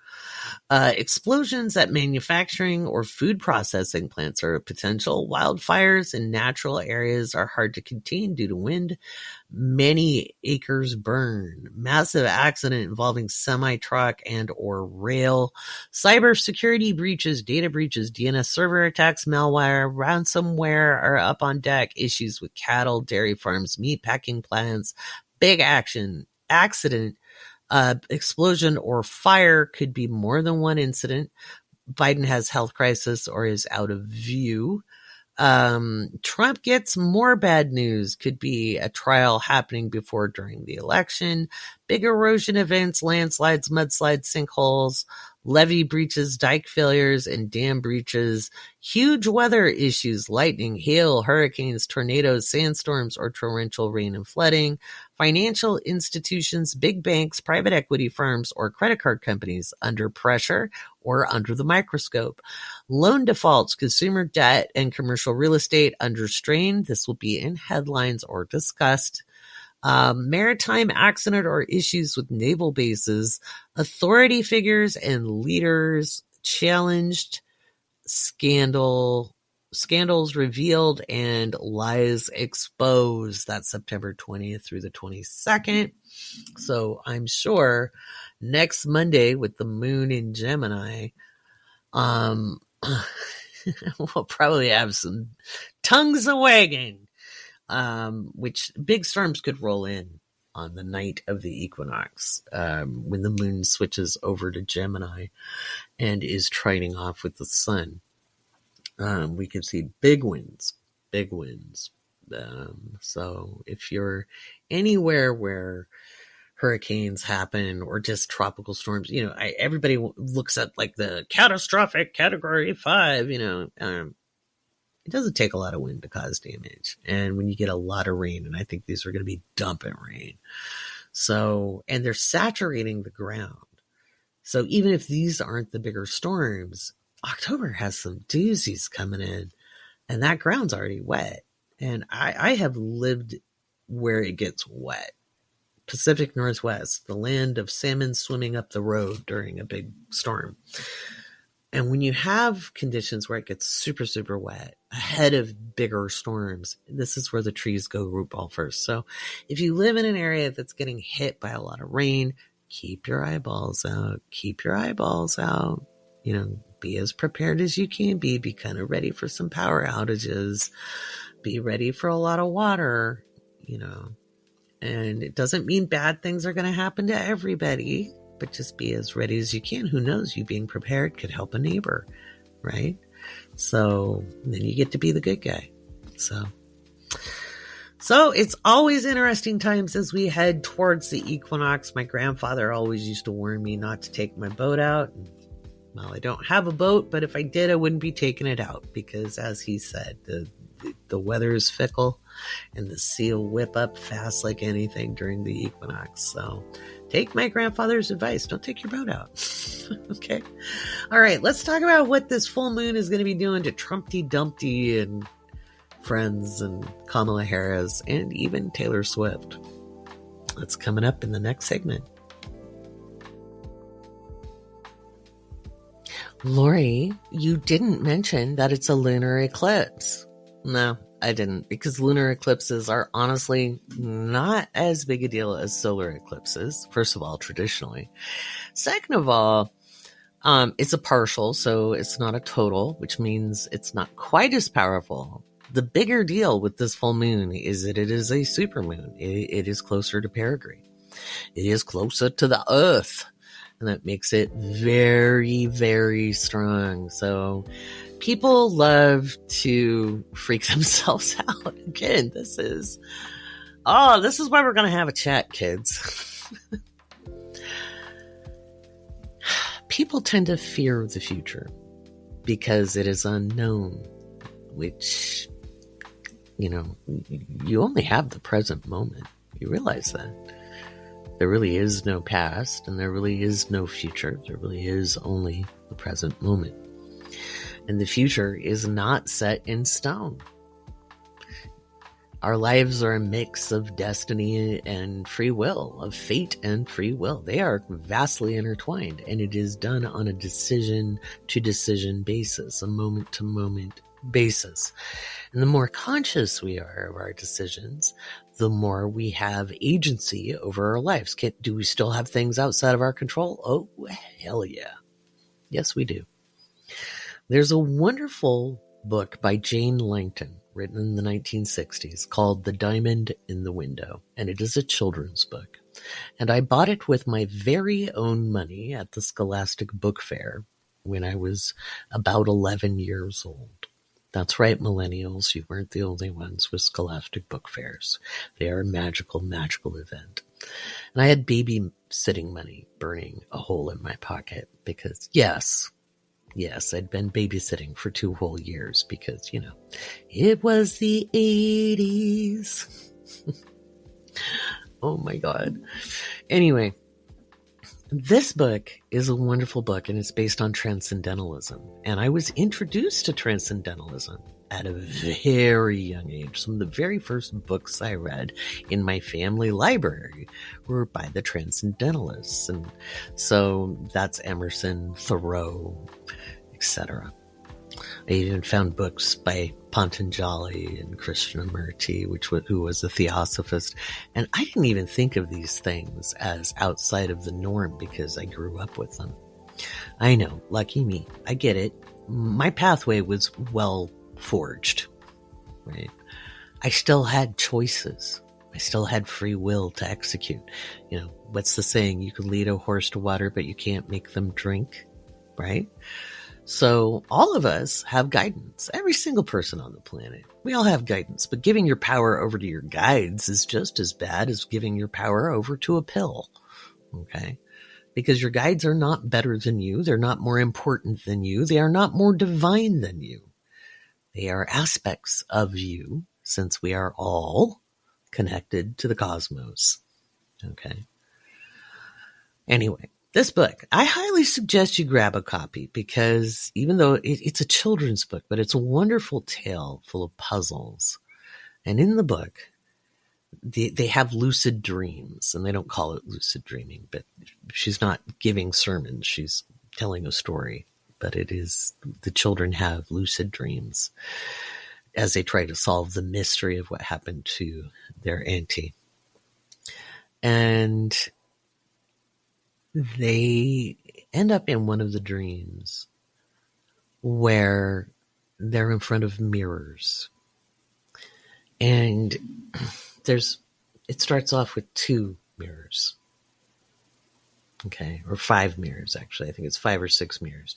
Explosions at manufacturing or food processing plants are a potential. Wildfires in natural areas are hard to contain due to wind. Many acres burn. Massive accident involving semi-truck and or rail. Cybersecurity breaches, data breaches, DNS server attacks, malware, ransomware are up on deck. Issues with cattle, dairy farms, meat packing plants. Big accident Explosion or fire could be more than one incident. Biden has health crisis or is out of view. Trump gets more bad news. Could be a trial happening before, during the election. Big erosion events, landslides, mudslides, sinkholes, levee breaches, dike failures, and dam breaches. Huge weather issues, lightning, hail, hurricanes, tornadoes, sandstorms, or torrential rain and flooding. Financial institutions, big banks, private equity firms, or credit card companies under pressure or under the microscope. Loan defaults, consumer debt, and commercial real estate under strain. This will be in headlines or discussed. Maritime accident or issues with naval bases. Authority figures and leaders challenged. Scandals revealed and lies exposed. That's September 20th through the 22nd. So I'm sure next Monday with the moon in Gemini, we'll probably have some tongues a wagging, which big storms could roll in on the night of the equinox, when the moon switches over to Gemini and is trining off with the sun. We could see big winds. So if you're anywhere where hurricanes happen or just tropical storms, everybody looks at like the catastrophic category 5, it doesn't take a lot of wind to cause damage. And when you get a lot of rain, and I think these are going to be dumping rain. So, and they're saturating the ground. So even if these aren't the bigger storms, October has some doozies coming in, and that ground's already wet. And I have lived where it gets wet. Pacific Northwest, the land of salmon swimming up the road during a big storm. And when you have conditions where it gets super, super wet ahead of bigger storms, this is where the trees go root ball first. So if you live in an area that's getting hit by a lot of rain, keep your eyeballs out. Be as prepared as you can be. Be kind of ready for some power outages. Be ready for a lot of water, And it doesn't mean bad things are going to happen to everybody, but just be as ready as you can. Who knows? You being prepared could help a neighbor, right? So then you get to be the good guy. So it's always interesting times as we head towards the equinox. My grandfather always used to warn me not to take my boat out. Well, I don't have a boat, but if I did, I wouldn't be taking it out because, as he said, the weather is fickle and the sea will whip up fast like anything during the equinox. So take my grandfather's advice. Don't take your boat out. Okay. All right. Let's talk about what this full moon is going to be doing to Trumpty Dumpty and friends and Kamala Harris and even Taylor Swift. That's coming up in the next segment. Laurie, you didn't mention that it's a lunar eclipse. No, I didn't, because lunar eclipses are honestly not as big a deal as solar eclipses. First of all, traditionally. Second of all, it's a partial, so it's not a total, which means it's not quite as powerful. The bigger deal with this full moon is that it is a supermoon. It is closer to perigee. It is closer to the Earth. And that makes it very, very strong. So people love to freak themselves out. Again, this is why we're going to have a chat, kids. People tend to fear the future because it is unknown, which, you only have the present moment. You realize that. There really is no past, and there really is no future. There really is only the present moment. And the future is not set in stone. Our lives are a mix of destiny and free will, of fate and free will. They are vastly intertwined, and it is done on a decision-to-decision basis, a moment-to-moment basis. And the more conscious we are of our decisions, the more we have agency over our lives. Do we still have things outside of our control? Oh, hell yeah. Yes, we do. There's a wonderful book by Jane Langton, written in the 1960s, called The Diamond in the Window, and it is a children's book. And I bought it with my very own money at the Scholastic Book Fair when I was about 11 years old. That's right, millennials, you weren't the only ones with Scholastic Book Fairs. They are a magical, magical event. And I had babysitting money burning a hole in my pocket because, yes, I'd been babysitting for 2 whole years because, it was the 80s. Oh my God. Anyway, this book is a wonderful book and it's based on transcendentalism. And I was introduced to transcendentalism at a very young age. Some of the very first books I read in my family library were by the transcendentalists. And so that's Emerson, Thoreau, etc. I even found books by Patanjali and Krishnamurti, who was a theosophist. And I didn't even think of these things as outside of the norm because I grew up with them. I know, lucky me. I get it. My pathway was well forged, right? I still had choices. I still had free will to execute. What's the saying? You can lead a horse to water, but you can't make them drink, right? So all of us have guidance. Every single person on the planet. We all have guidance, but giving your power over to your guides is just as bad as giving your power over to a pill. Okay? Because your guides are not better than you. They're not more important than you. They are not more divine than you. They are aspects of you, since we are all connected to the cosmos. Okay? Anyway. This book, I highly suggest you grab a copy because even though it's a children's book, but it's a wonderful tale full of puzzles. And in the book, they have lucid dreams, and they don't call it lucid dreaming, but she's not giving sermons. She's telling a story, but it is the children have lucid dreams as they try to solve the mystery of what happened to their auntie. And they end up in one of the dreams where they're in front of mirrors. And it starts off with 2 mirrors. Okay, or 5 mirrors, actually. I think it's 5 or 6 mirrors.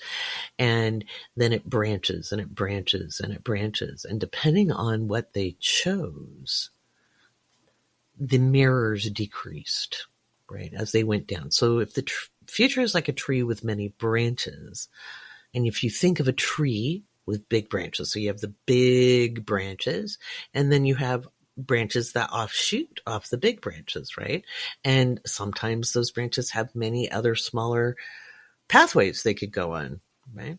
And then it branches and it branches and it branches. And depending on what they chose, the mirrors decreased. Right, as they went down. So if the future is like a tree with many branches, and if you think of a tree with big branches, so you have the big branches, and then you have branches that offshoot off the big branches, right? And sometimes those branches have many other smaller pathways they could go on, right?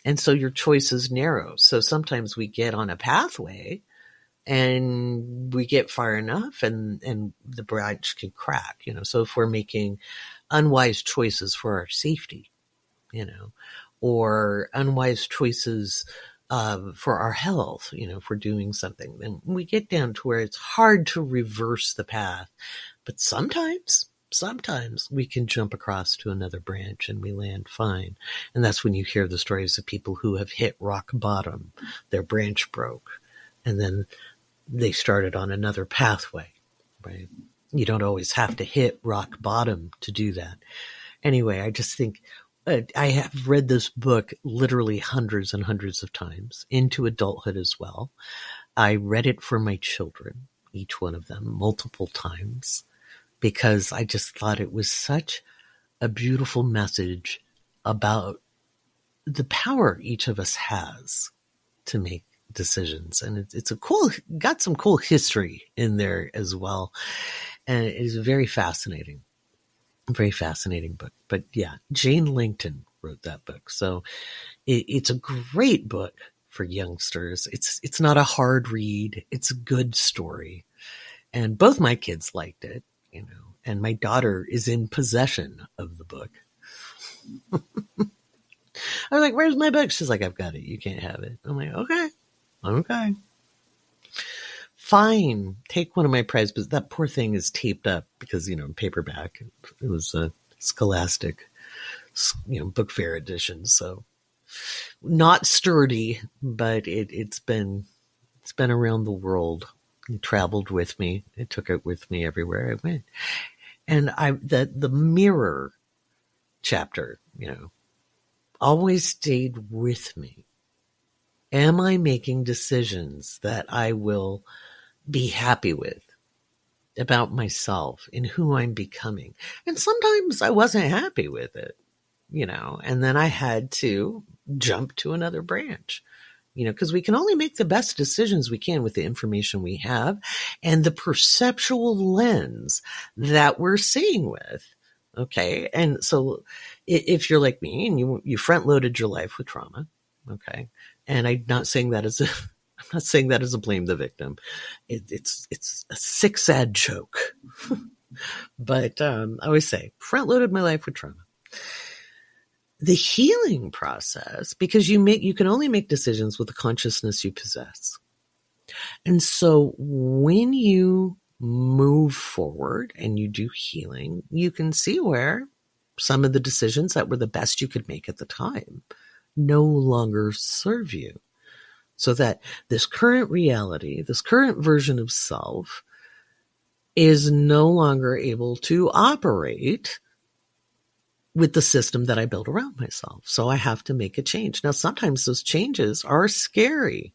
And so your choice is narrow. So sometimes we get on a pathway and we get far enough and the branch can crack, So if we're making unwise choices for our safety, or unwise choices for our health, if we're doing something, then we get down to where it's hard to reverse the path. But sometimes we can jump across to another branch and we land fine. And that's when you hear the stories of people who have hit rock bottom. Their branch broke. And then they started on another pathway, right? You don't always have to hit rock bottom to do that. Anyway, I just think I have read this book literally hundreds and hundreds of times into adulthood as well. I read it for my children, each one of them, multiple times, because I just thought it was such a beautiful message about the power each of us has to make decisions. And it's got some cool history in there as well. And it is very fascinating book. But yeah, Jane Langton wrote that book. So it's a great book for youngsters. It's not a hard read. It's a good story. And both my kids liked it, and my daughter is in possession of the book. I was like, where's my book? She's like, I've got it. You can't have it. I'm like, okay. Fine. Take one of my prizes, but that poor thing is taped up because, paperback. It was a Scholastic, book fair edition. So not sturdy, but it's been around the world. It traveled with me. It took it with me everywhere I went. And the mirror chapter, always stayed with me. Am I making decisions that I will be happy with about myself and who I'm becoming? And sometimes I wasn't happy with it, and then I had to jump to another branch, because we can only make the best decisions we can with the information we have and the perceptual lens that we're seeing with. Okay. And so if you're like me and you front loaded your life with trauma, okay. And I'm not saying that as a blame the victim. It's a sick, sad joke. But I always say front loaded my life with trauma. The healing process, because you can only make decisions with the consciousness you possess. And so when you move forward and you do healing, you can see where some of the decisions that were the best you could make at the time no longer serve you. So that this current reality, this current version of self is no longer able to operate with the system that I built around myself. So I have to make a change. Now, sometimes those changes are scary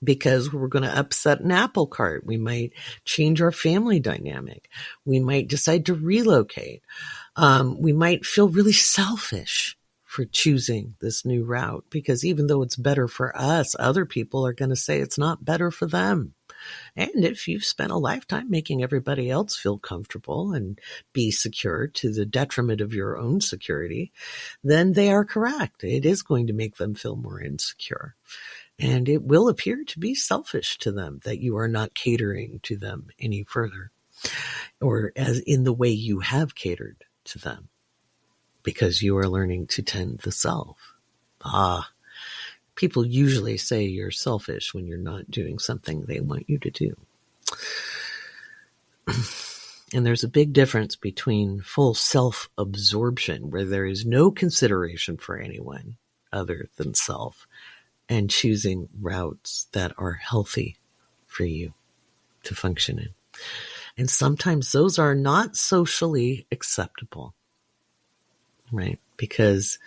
because we're going to upset an apple cart. We might change our family dynamic. We might decide to relocate. We might feel really selfish for choosing this new route because even though it's better for us, other people are going to say it's not better for them. And if you've spent a lifetime making everybody else feel comfortable and be secure to the detriment of your own security, then they are correct. It is going to make them feel more insecure. And it will appear to be selfish to them that you are not catering to them any further, or as in the way you have catered to them, because you are learning to tend the self. People usually say you're selfish when you're not doing something they want you to do. And there's a big difference between full self-absorption, where there is no consideration for anyone other than self, and choosing routes that are healthy for you to function in. And sometimes those are not socially acceptable, right? Because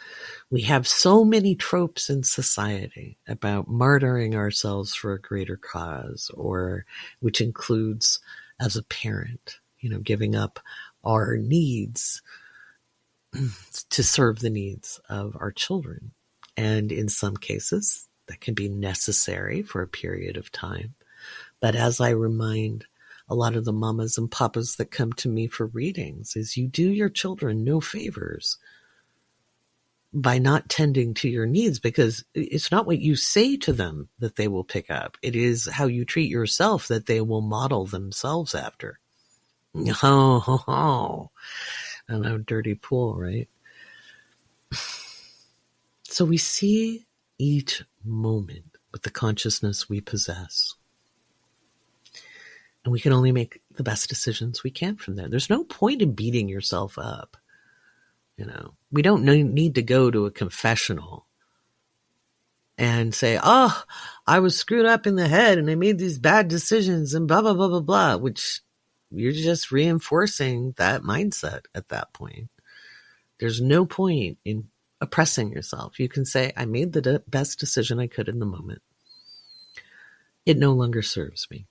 we have so many tropes in society about martyring ourselves for a greater cause, or which includes as a parent, giving up our needs to serve the needs of our children. And in some cases, that can be necessary for a period of time. But as I remind a lot of the mamas and papas that come to me for readings, is you do your children no favors by not tending to your needs, because it's not what you say to them that they will pick up. It is how you treat yourself that they will model themselves after. Oh, I know, dirty pool, right? So we see each moment with the consciousness we possess. And we can only make the best decisions we can from there. There's no point in beating yourself up. We don't need to go to a confessional and say, oh, I was screwed up in the head and I made these bad decisions and blah, blah, blah, blah, blah, which you're just reinforcing that mindset at that point. There's no point in oppressing yourself. You can say, I made the best decision I could in the moment. It no longer serves me.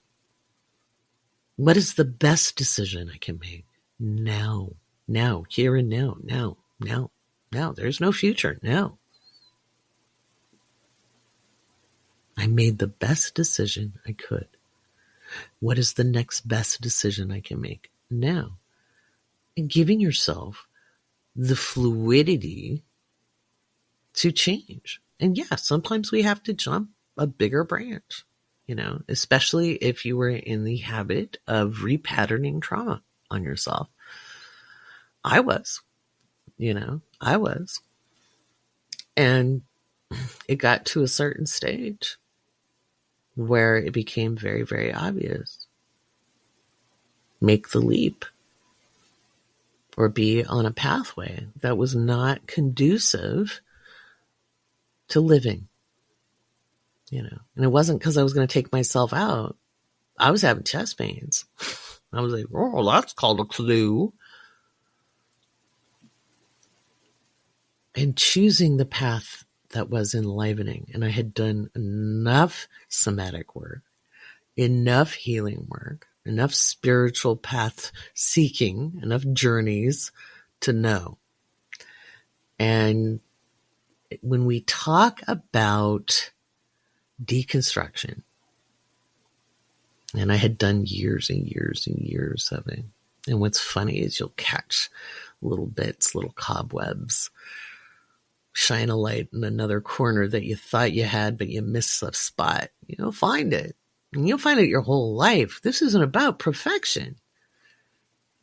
What is the best decision I can make now? Now, here and now, now. There's no future. Now. I made the best decision I could. What is the next best decision I can make now? And giving yourself the fluidity to change. And yeah, sometimes we have to jump a bigger branch, especially if you were in the habit of repatterning trauma on yourself. I was. And it got to a certain stage where it became very, very obvious. Make the leap, or be on a pathway that was not conducive to living, And it wasn't because I was going to take myself out. I was having chest pains. I was like, oh, that's called a clue. And choosing the path that was enlivening. And I had done enough somatic work, enough healing work, enough spiritual path seeking, enough journeys to know. And when we talk about deconstruction, and I had done years and years and years of it. And what's funny is you'll catch little bits, little cobwebs, shine a light in another corner that you thought you had, but you missed a spot. You'll find it. And you'll find it your whole life. This isn't about perfection.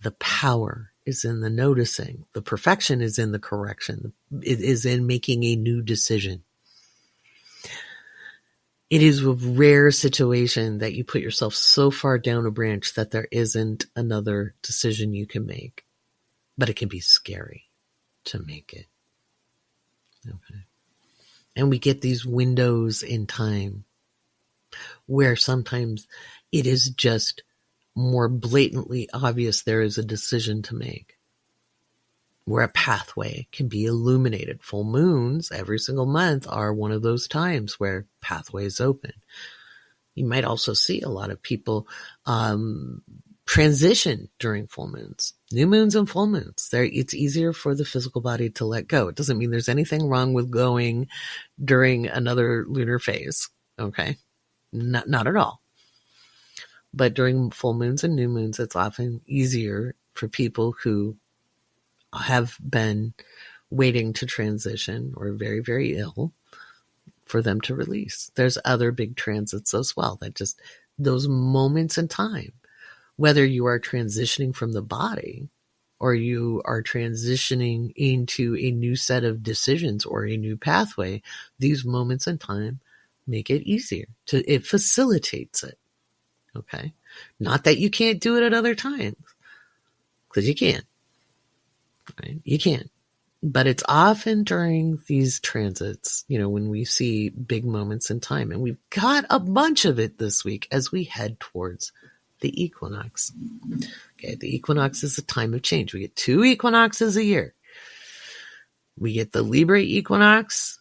The power is in the noticing. The perfection is in the correction. It is in making a new decision. It is a rare situation that you put yourself so far down a branch that there isn't another decision you can make. But it can be scary to make it. Okay. And we get these windows in time where sometimes it is just more blatantly obvious there is a decision to make, where a pathway can be illuminated. Full moons every single month are one of those times where pathways open. You might also see a lot of people transition during full moons. New moons and full moons. It's easier for the physical body to let go. It doesn't mean there's anything wrong with going during another lunar phase. Okay? Not at all. But during full moons and new moons, it's often easier for people who have been waiting to transition or very, very ill for them to release. There's other big transits as well, that just those moments in time, whether you are transitioning from the body or you are transitioning into a new set of decisions or a new pathway, these moments in time make it easier. It facilitates it. Okay? Not that you can't do it at other times, because you can. Right? You can. But it's often during these transits, when we see big moments in time. And we've got a bunch of it this week as we head towards the equinox. Okay, the equinox is a time of change. We get 2 equinoxes a year. We get the Libra equinox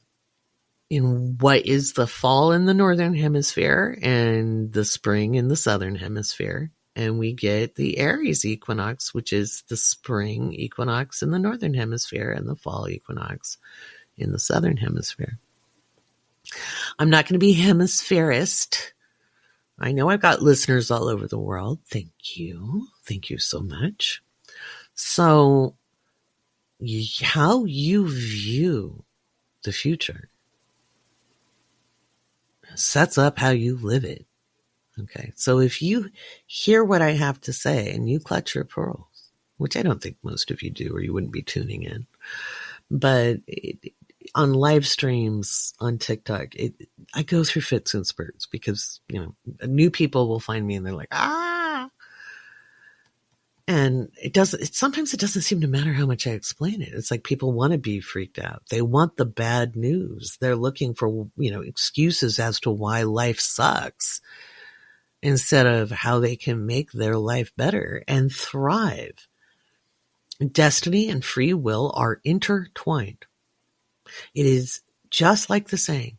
in what is the fall in the northern hemisphere and the spring in the southern hemisphere. And we get the Aries equinox, which is the spring equinox in the northern hemisphere and the fall equinox in the southern hemisphere. I'm not going to be hemispherist. I know I've got listeners all over the world. Thank you. Thank you so much. So, how you view the future sets up how you live it. Okay, so if you hear what I have to say and you clutch your pearls, which I don't think most of you do, or you wouldn't be tuning in, but on live streams on TikTok, I go through fits and spurts because, new people will find me and they're like, and sometimes it doesn't seem to matter how much I explain it. It's like people want to be freaked out. They want the bad news. They're looking for, excuses as to why life sucks, instead of how they can make their life better and thrive. Destiny and free will are intertwined. It is just like the saying,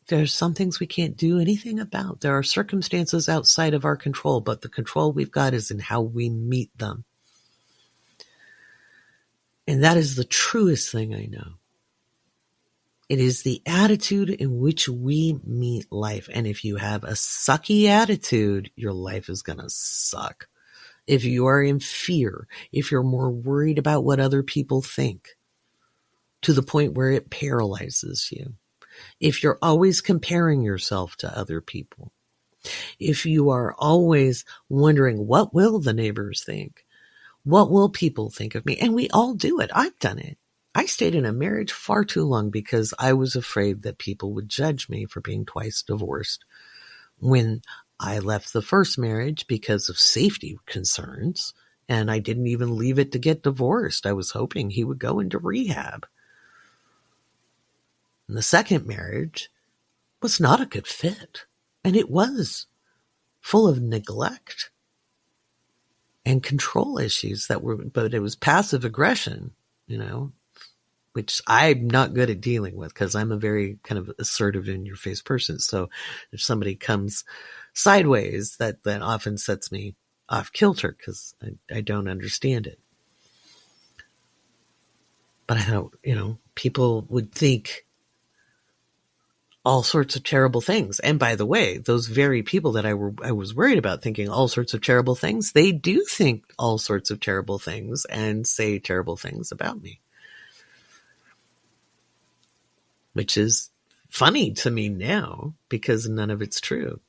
there's some things we can't do anything about. There are circumstances outside of our control, but the control we've got is in how we meet them. And that is the truest thing I know. It is the attitude in which we meet life. And if you have a sucky attitude, your life is going to suck. If you are in fear, if you're more worried about what other people think, to the point where it paralyzes you, if you're always comparing yourself to other people, if you are always wondering, what will the neighbors think? What will people think of me? And we all do it. I've done it. I stayed in a marriage far too long because I was afraid that people would judge me for being twice divorced. When I left the first marriage because of safety concerns, and I didn't even leave it to get divorced. I was hoping he would go into rehab. And the second marriage was not a good fit. And it was full of neglect. and control issues but it was passive aggression, which I'm not good at dealing with because I'm a very kind of assertive in your face person. So if somebody comes sideways, that often sets me off kilter because I don't understand it. But I thought, people would think all sorts of terrible things. And by the way, those very people that I was worried about thinking all sorts of terrible things, they do think all sorts of terrible things and say terrible things about me. Which is funny to me now because none of it's true.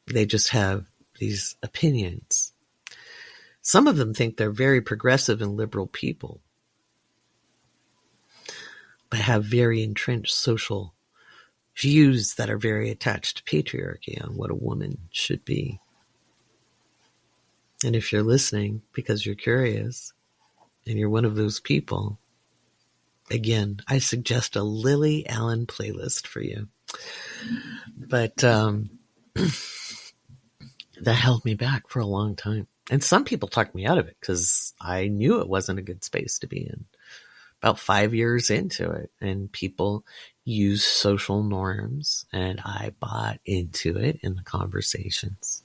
They just have these opinions. Some of them think they're very progressive and liberal people, but have very entrenched social views that are very attached to patriarchy on what a woman should be. And if you're listening because you're curious and you're one of those people, again, I suggest a Lily Allen playlist for you. But that held me back for a long time. And some people talked me out of it because I knew it wasn't a good space to be in. About 5 years into it, and people use social norms, and I bought into it in the conversations.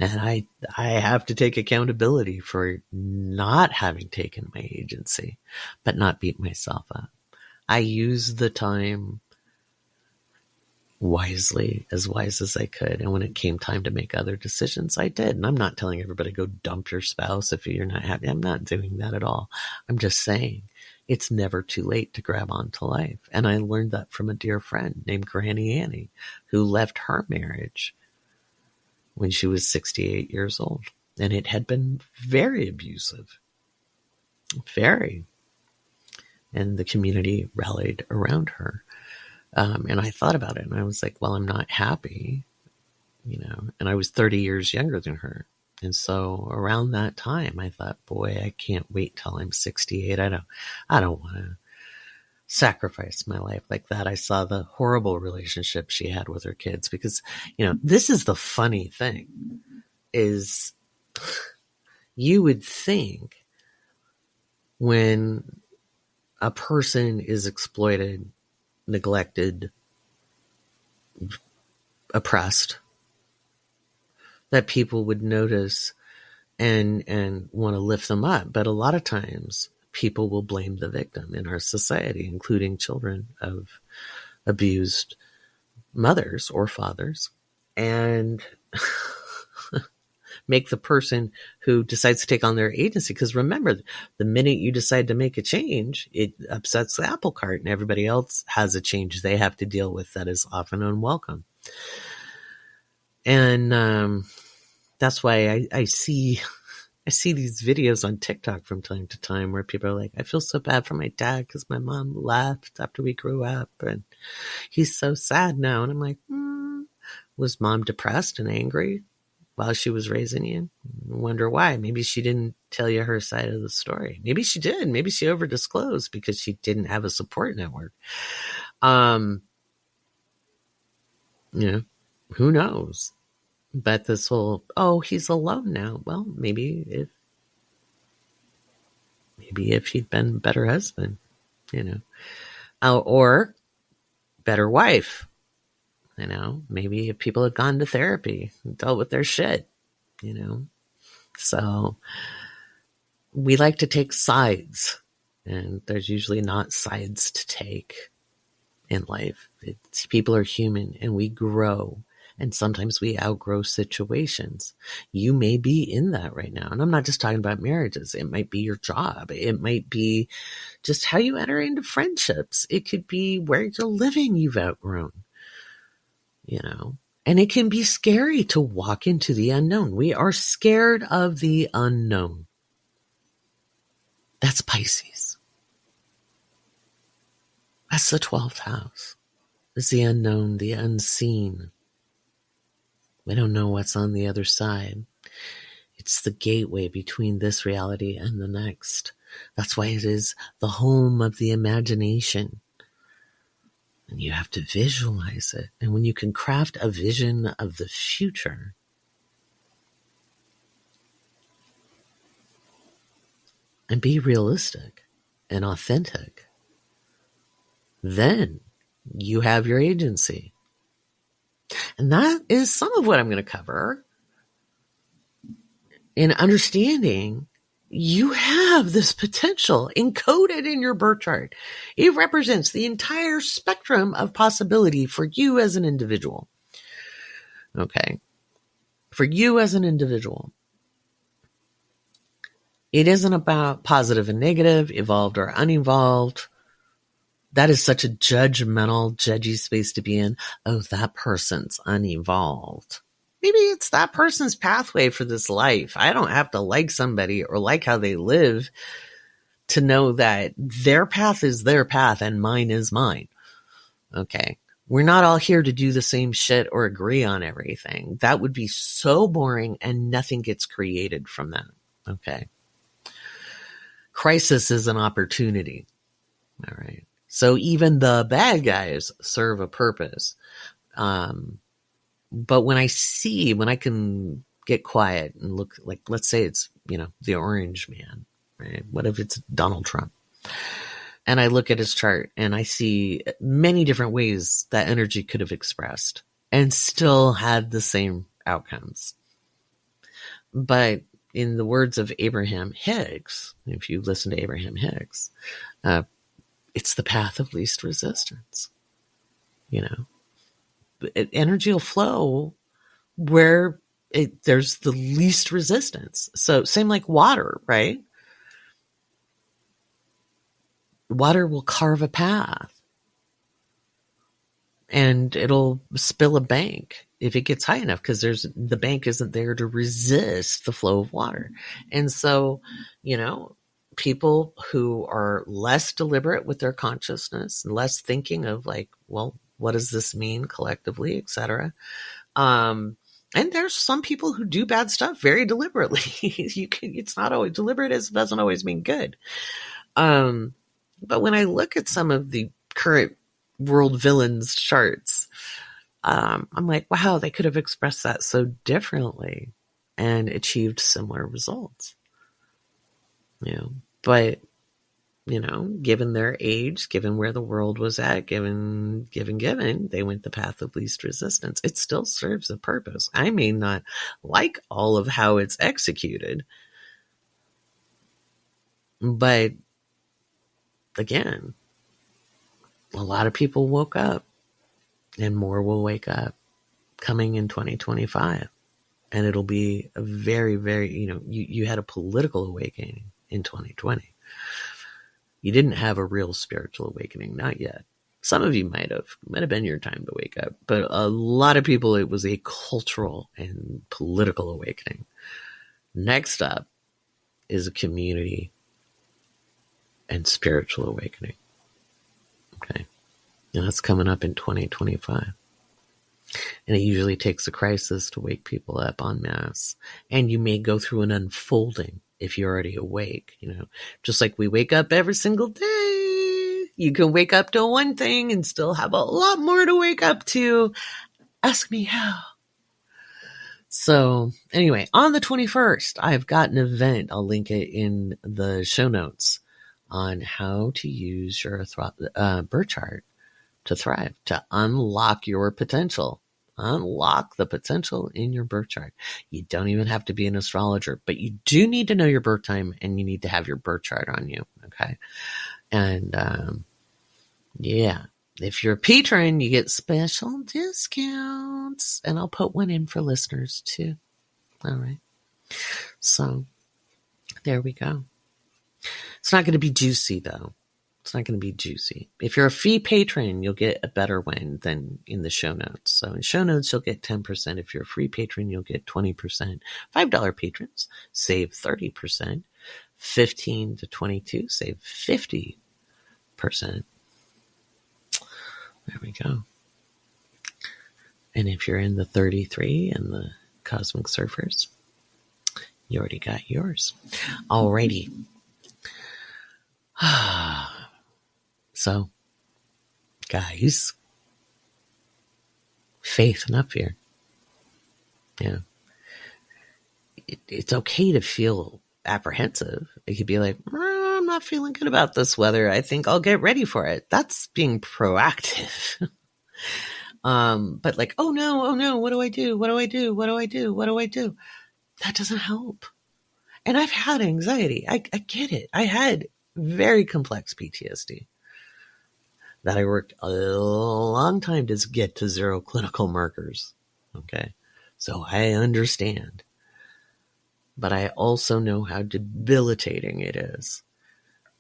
And I have to take accountability for not having taken my agency, but not beat myself up. I used the time wisely, as wise as I could. And when it came time to make other decisions, I did. And I'm not telling everybody go dump your spouse if you're not happy. I'm not doing that at all. I'm just saying it's never too late to grab onto life. And I learned that from a dear friend named Granny Annie, who left her marriage when she was 68 years old. And it had been very abusive. Very. And the community rallied around her. And I thought about it and I was like, well, I'm not happy, and I was 30 years younger than her. And so around that time, I thought, boy, I can't wait till I'm 68. I don't want to sacrifice my life like that. I saw the horrible relationship she had with her kids because, this is the funny thing is you would think when a person is exploited, neglected, oppressed, that people would notice and want to lift them up. But a lot of times people will blame the victim in our society, including children of abused mothers or fathers, and make the person who decides to take on their agency. Because remember, the minute you decide to make a change, it upsets the apple cart and everybody else has a change they have to deal with that is often unwelcome. And that's why I see these videos on TikTok from time to time where people are like, I feel so bad for my dad because my mom left after we grew up and he's so sad now. And I'm like, was mom depressed and angry while she was raising you? I wonder why. Maybe she didn't tell you her side of the story. Maybe she did. Maybe she over-disclosed because she didn't have a support network. Who knows? But this whole, he's alone now. Well, maybe if he'd been a better husband, or better wife. Maybe if people had gone to therapy and dealt with their shit, So we like to take sides, and there's usually not sides to take in life. People are human, and we grow, and sometimes we outgrow situations. You may be in that right now, and I'm not just talking about marriages. It might be your job. It might be just how you enter into friendships. It could be where you're living you've outgrown. And it can be scary to walk into the unknown. We are scared of the unknown. That's Pisces. That's the 12th house. It's the unknown, the unseen. We don't know what's on the other side. It's the gateway between this reality and the next. That's why it is the home of the imagination. And you have to visualize it. And when you can craft a vision of the future, and be realistic and authentic, then you have your agency. And that is some of what I'm going to cover in understanding you have this potential encoded in your birth chart. It represents the entire spectrum of possibility for you as an individual. Okay. For you as an individual. It isn't about positive and negative, evolved or unevolved. That is such a judgmental, judgy space to be in. Oh, that person's unevolved. Maybe it's that person's pathway for this life. I don't have to like somebody or like how they live to know that their path is their path and mine is mine. Okay. We're not all here to do the same shit or agree on everything. That would be so boring and nothing gets created from that. Okay. Crisis is an opportunity. All right. So even the bad guys serve a purpose. But when I can get quiet and look, like, let's say it's, the orange man, right? What if it's Donald Trump? And I look at his chart and I see many different ways that energy could have expressed and still had the same outcomes. But in the words of Abraham Hicks, if you listen to Abraham Hicks, it's the path of least resistance. Energy will flow where there's the least resistance. So same like water, right? Water will carve a path and it'll spill a bank if it gets high enough, because the bank isn't there to resist the flow of water. And so, people who are less deliberate with their consciousness and less thinking of like, well, what does this mean collectively, etc. And there's some people who do bad stuff very deliberately. It's not always deliberate. It doesn't always mean good. But when I look at some of the current world villains charts, I'm like, wow, they could have expressed that so differently and achieved similar results. But given their age, given where the world was at, given, they went the path of least resistance. It still serves a purpose. I may not like all of how it's executed, but again, a lot of people woke up and more will wake up coming in 2025. And it'll be a very, very, you had a political awakening in 2020. You didn't have a real spiritual awakening, not yet. Some of you might have been your time to wake up, but a lot of people, it was a cultural and political awakening. Next up is a community and spiritual awakening. Okay. And that's coming up in 2025. And it usually takes a crisis to wake people up en masse. And you may go through an unfolding if you're already awake, just like we wake up every single day. You can wake up to one thing and still have a lot more to wake up to. Ask me how. So anyway, on the 21st, I've got an event. I'll link it in the show notes on how to use your birth chart to thrive, to unlock your potential. Unlock the potential in your birth chart. You don't even have to be an astrologer, but you do need to know your birth time and you need to have your birth chart on you. Okay. And, if you're a patron, you get special discounts, and I'll put one in for listeners too. All right. So there we go. It's not going to be juicy though. It's not going to be juicy. If you're a fee patron, you'll get a better one than in the show notes. So in show notes, you'll get 10%. If you're a free patron, you'll get 20%. $5 patrons save 30%. 15 to 22 save 50%. There we go. And if you're in the 33 and the Cosmic Surfers, you already got yours. Alrighty. So, guys, faith, not fear. Yeah. It's okay to feel apprehensive. It could be like, I'm not feeling good about this weather. I think I'll get ready for it. That's being proactive. But like, oh no, what do I do? What do I do? What do I do? What do I do? That doesn't help. And I've had anxiety. I get it. I had very complex PTSD that I worked a long time to get to 0 clinical markers. Okay. So I understand. But I also know how debilitating it is.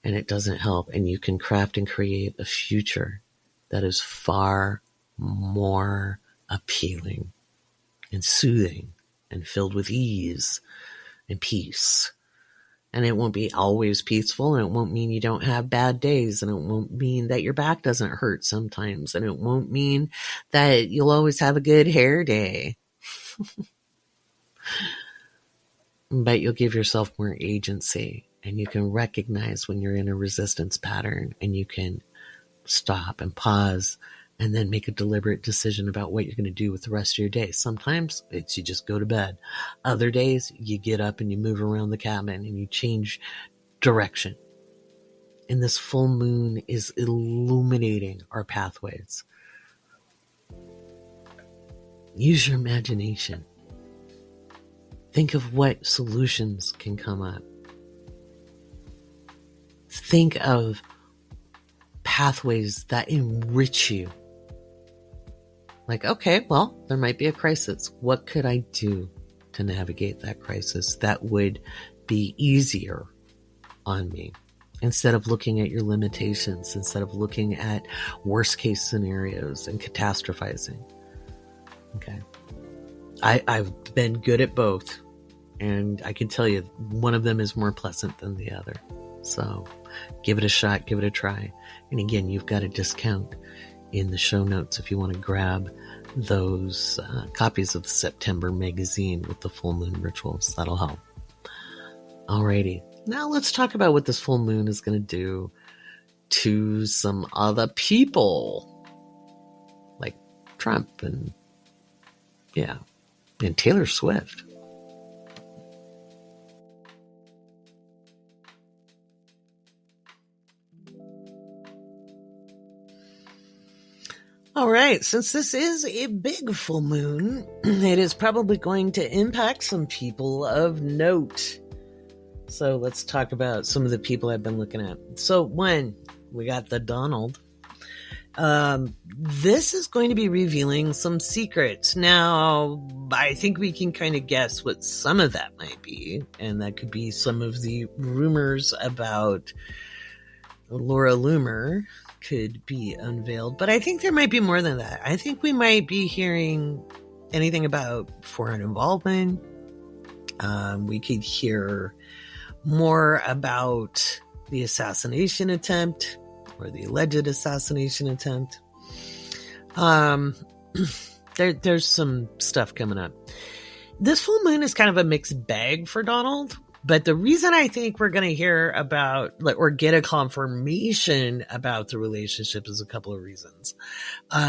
And it doesn't help. And you can craft and create a future that is far more appealing and soothing and filled with ease and peace. And it won't be always peaceful, and it won't mean you don't have bad days, and it won't mean that your back doesn't hurt sometimes, and it won't mean that you'll always have a good hair day. But you'll give yourself more agency, and you can recognize when you're in a resistance pattern, and you can stop and pause and then make a deliberate decision about what you're going to do with the rest of your day. Sometimes it's you just go to bed. Other days you get up and you move around the cabin and you change direction. And this full moon is illuminating our pathways. Use your imagination. Think of what solutions can come up. Think of pathways that enrich you. Like, okay, well, there might be a crisis. What could I do to navigate that crisis that would be easier on me? Instead of looking at your limitations, instead of looking at worst case scenarios and catastrophizing. Okay. I've been good at both. And I can tell you, one of them is more pleasant than the other. So give it a shot, give it a try. And again, you've got a discount in the show notes if you want to grab those copies of the September magazine with the full moon rituals. That'll help. Alrighty. Now let's talk about what this full moon is going to do to some other people. Like Trump and Taylor Swift. All right, since this is a big full moon, it is probably going to impact some people of note. So let's talk about some of the people I've been looking at. So one, we got the Donald. This is going to be revealing some secrets. Now, I think we can kind of guess what some of that might be. And that could be some of the rumors about Laura Loomer could be unveiled. But I think there might be more than that. I think we might be hearing anything about foreign involvement. We could hear more about the assassination attempt or the alleged assassination attempt. There's some stuff coming up. This full moon is kind of a mixed bag for Donald. But the reason I think we're going to hear about or get a confirmation about the relationship is a couple of reasons.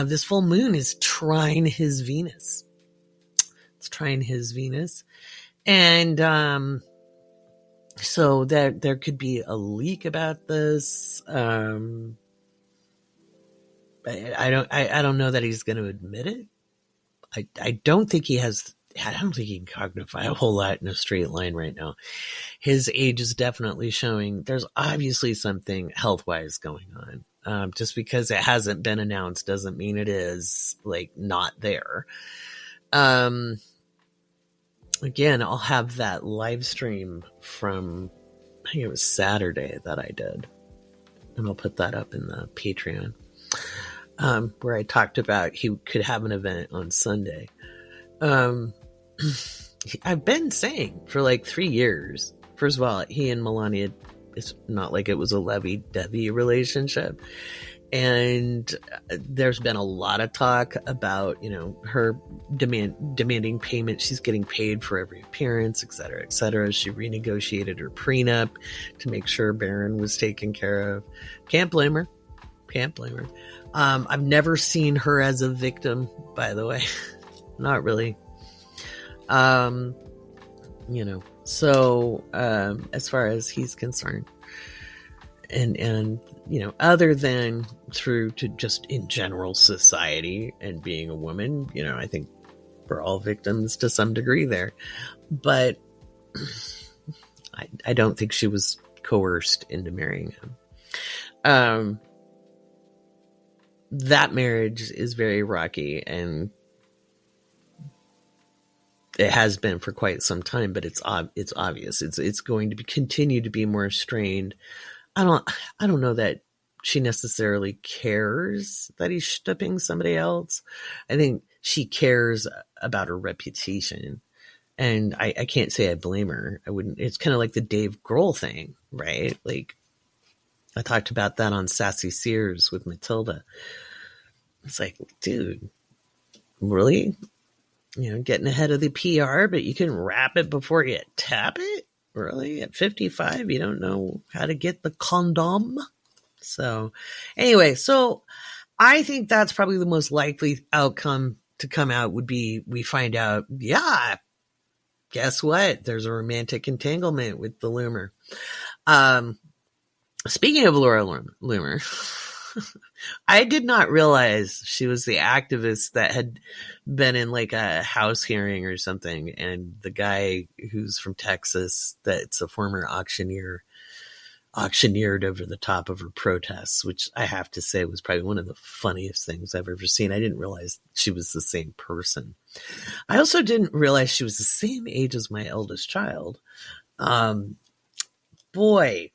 This full moon is trine his Venus. It's trine his Venus. And so there could be a leak about this. I don't know that he's going to admit it. I don't think he can cognify a whole lot in a straight line right now. His age is definitely showing there's obviously something health-wise going on. Just because it hasn't been announced doesn't mean it is not there. Again, I'll have that live stream from, I think it was Saturday that I did. And I'll put that up in the Patreon. Where I talked about he could have an event on Sunday. I've been saying for 3 years, first of all, he and Melania, it's not like it was a lovey-dovey relationship. And there's been a lot of talk about, her demanding payment. She's getting paid for every appearance, et cetera, et cetera. She renegotiated her prenup to make sure Barron was taken care of. Can't blame her. I've never seen her as a victim, by the way. Not really. So, as far as he's concerned, and other than through to just in general society and being a woman, I think we're all victims to some degree there. But I don't think she was coerced into marrying him. That marriage is very rocky, and it has been for quite some time, but it's obvious. It's going to continue to be more strained. I don't know that she necessarily cares that he's shipping somebody else. I think she cares about her reputation. And I can't say I blame her. I wouldn't. It's kind of like the Dave Grohl thing, right? Like, I talked about that on Sassy Sears with Matilda. It's like, dude, really? Getting ahead of the PR, but you can wrap it before you tap it? Really? At 55, you don't know how to get the condom? So, anyway, I think that's probably the most likely outcome to come out would be we find out, yeah, guess what? There's a romantic entanglement with the Loomer. Speaking of Laura Loomer, I did not realize she was the activist that had been in like a House hearing or something. And the guy who's from Texas, that's a former auctioneered over the top of her protests, which I have to say was probably one of the funniest things I've ever seen. I didn't realize she was the same person. I also didn't realize she was the same age as my eldest child. Boy,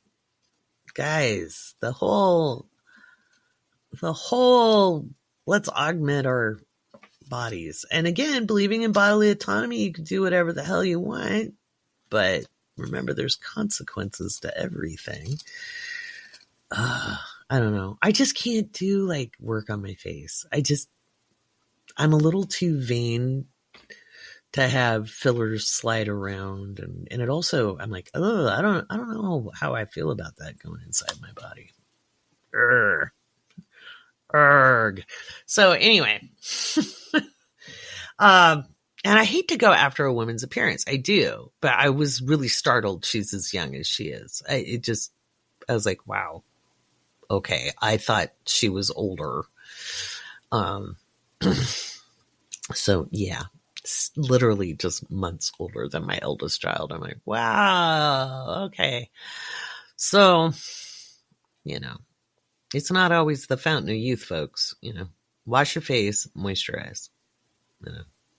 guys, the whole let's augment our bodies. And again, believing in bodily autonomy, you can do whatever the hell you want, but remember there's consequences to everything. I don't know. I just can't do like work on my face. I'm a little too vain to have fillers slide around. And it also, I'm like, oh, I don't know how I feel about that going inside my body. Erg. So anyway, and I hate to go after a woman's appearance. I do, but I was really startled she's as young as she is. I was like, wow. Okay. I thought she was older. So yeah, literally just months older than my eldest child. I'm like, wow. Okay. So, it's not always the fountain of youth, folks. Wash your face, moisturize.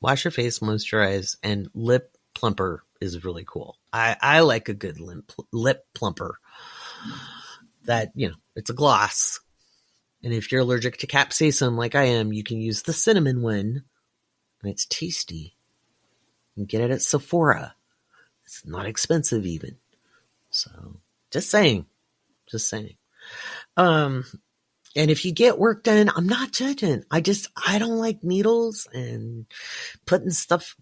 Wash your face, moisturize, and lip plumper is really cool. I like a good lip plumper. That, it's a gloss. And if you're allergic to capsaicin like I am, you can use the cinnamon one. And it's tasty. You can get it at Sephora. It's not expensive even. So, just saying. And if you get work done, I'm not judging. I don't like needles and putting stuff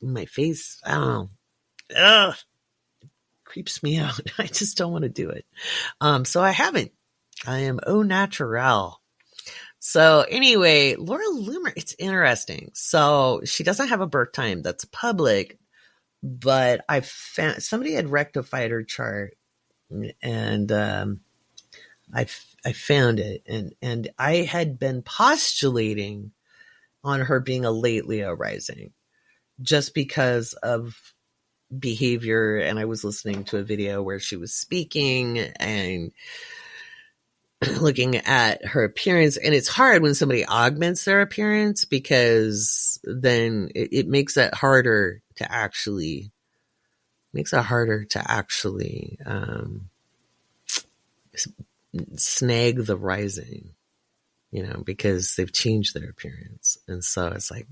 in my face. I don't know. Ugh. Creeps me out. I just don't want to do it. So I haven't. I am au naturel. So anyway, Laura Loomer, it's interesting. So she doesn't have a birth time that's public, but I found somebody had rectified her chart, and I found it, and I had been postulating on her being a late Leo rising just because of behavior. And I was listening to a video where she was speaking and looking at her appearance. And it's hard when somebody augments their appearance, because then it makes it harder to actually snag the rising, because they've changed their appearance. And so it's like,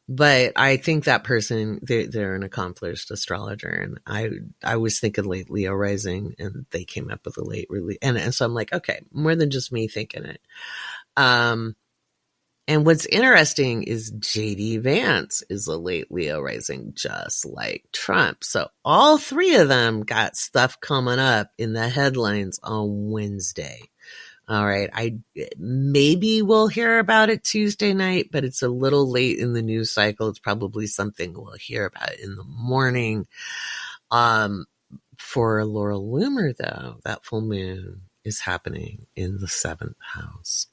But I think that person, they're an accomplished astrologer. And I was thinking late Leo rising, and they came up with a late release. And so I'm like, okay, more than just me thinking it. And what's interesting is JD Vance is a late Leo rising, just like Trump. So all three of them got stuff coming up in the headlines on Wednesday. All right. Maybe we'll hear about it Tuesday night, but it's a little late in the news cycle. It's probably something we'll hear about in the morning. For Laura Loomer, though, that full moon is happening in the 7th house.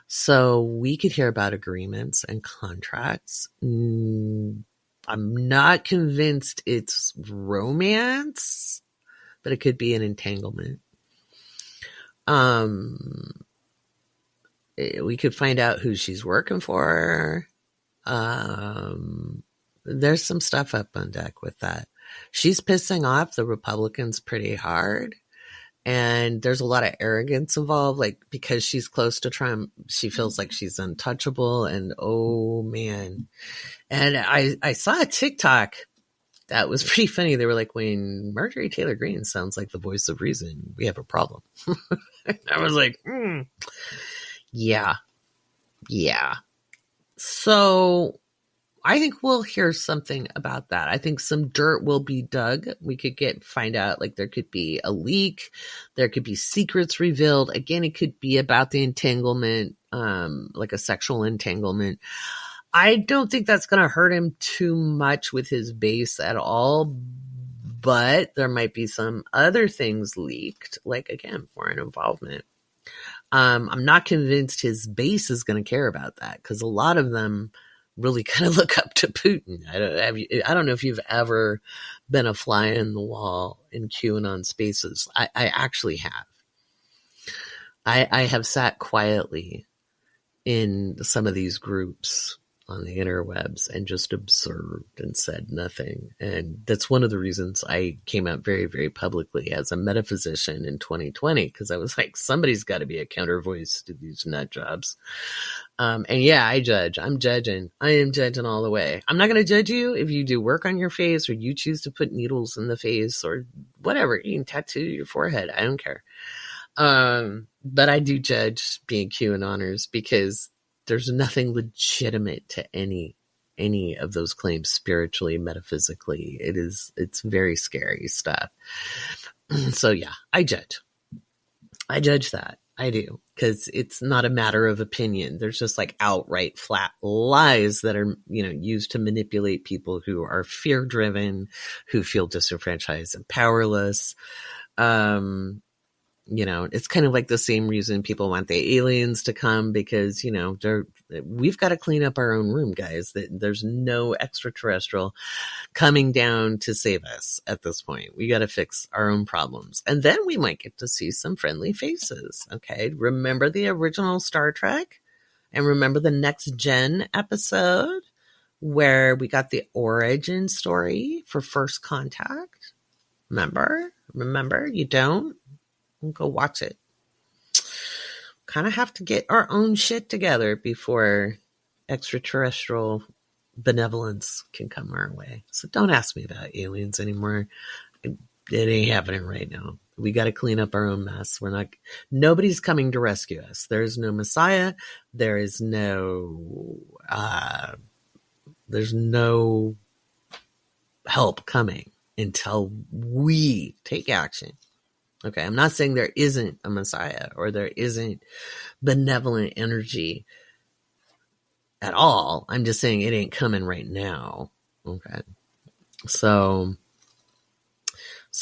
So we could hear about agreements and contracts. I'm not convinced it's romance, but it could be an entanglement. We could find out who she's working for. There's some stuff up on deck with that. She's pissing off the Republicans pretty hard. And there's a lot of arrogance involved, like because she's close to Trump, she feels like she's untouchable. And oh man. And I saw a TikTok that was pretty funny. They were like, when Marjorie Taylor Greene sounds like the voice of reason, we have a problem. I was like, yeah. So I think we'll hear something about that. I think some dirt will be dug. We could find out, like, there could be a leak. There could be secrets revealed. Again, it could be about the entanglement, like a sexual entanglement. I don't think that's going to hurt him too much with his base at all, but there might be some other things leaked, like, again, foreign involvement. I'm not convinced his base is going to care about that, because a lot of them really kind of look up to Putin. I don't know if you've ever been a fly in the wall in QAnon spaces. I actually have. I have sat quietly in some of these groups on the interwebs and just observed and said nothing. And that's one of the reasons I came out very, very publicly as a metaphysician in 2020, because I was like, somebody's got to be a counter voice to these nut jobs. And yeah, I judge. I'm judging. I am judging all the way. I'm not going to judge you if you do work on your face or you choose to put needles in the face or whatever. You can tattoo your forehead. I don't care. But I do judge being QAnoners because there's nothing legitimate to any of those claims spiritually, metaphysically. It's very scary stuff. So yeah, I judge that. I do, because it's not a matter of opinion. There's just like outright flat lies that are, used to manipulate people who are fear driven, who feel disenfranchised and powerless. It's kind of like the same reason people want the aliens to come, because, we've got to clean up our own room, guys. There's no extraterrestrial coming down to save us at this point. We got to fix our own problems. And then we might get to see some friendly faces. Okay. Remember the original Star Trek? And remember the Next Gen episode where we got the origin story for First Contact? Remember? You don't? Go watch it. Kind of have to get our own shit together before extraterrestrial benevolence can come our way. So don't ask me about aliens anymore. It ain't happening right now. We got to clean up our own mess. Nobody's coming to rescue us. There's no Messiah. There's no help coming until we take action. Okay, I'm not saying there isn't a Messiah or there isn't benevolent energy at all. I'm just saying it ain't coming right now. Okay. So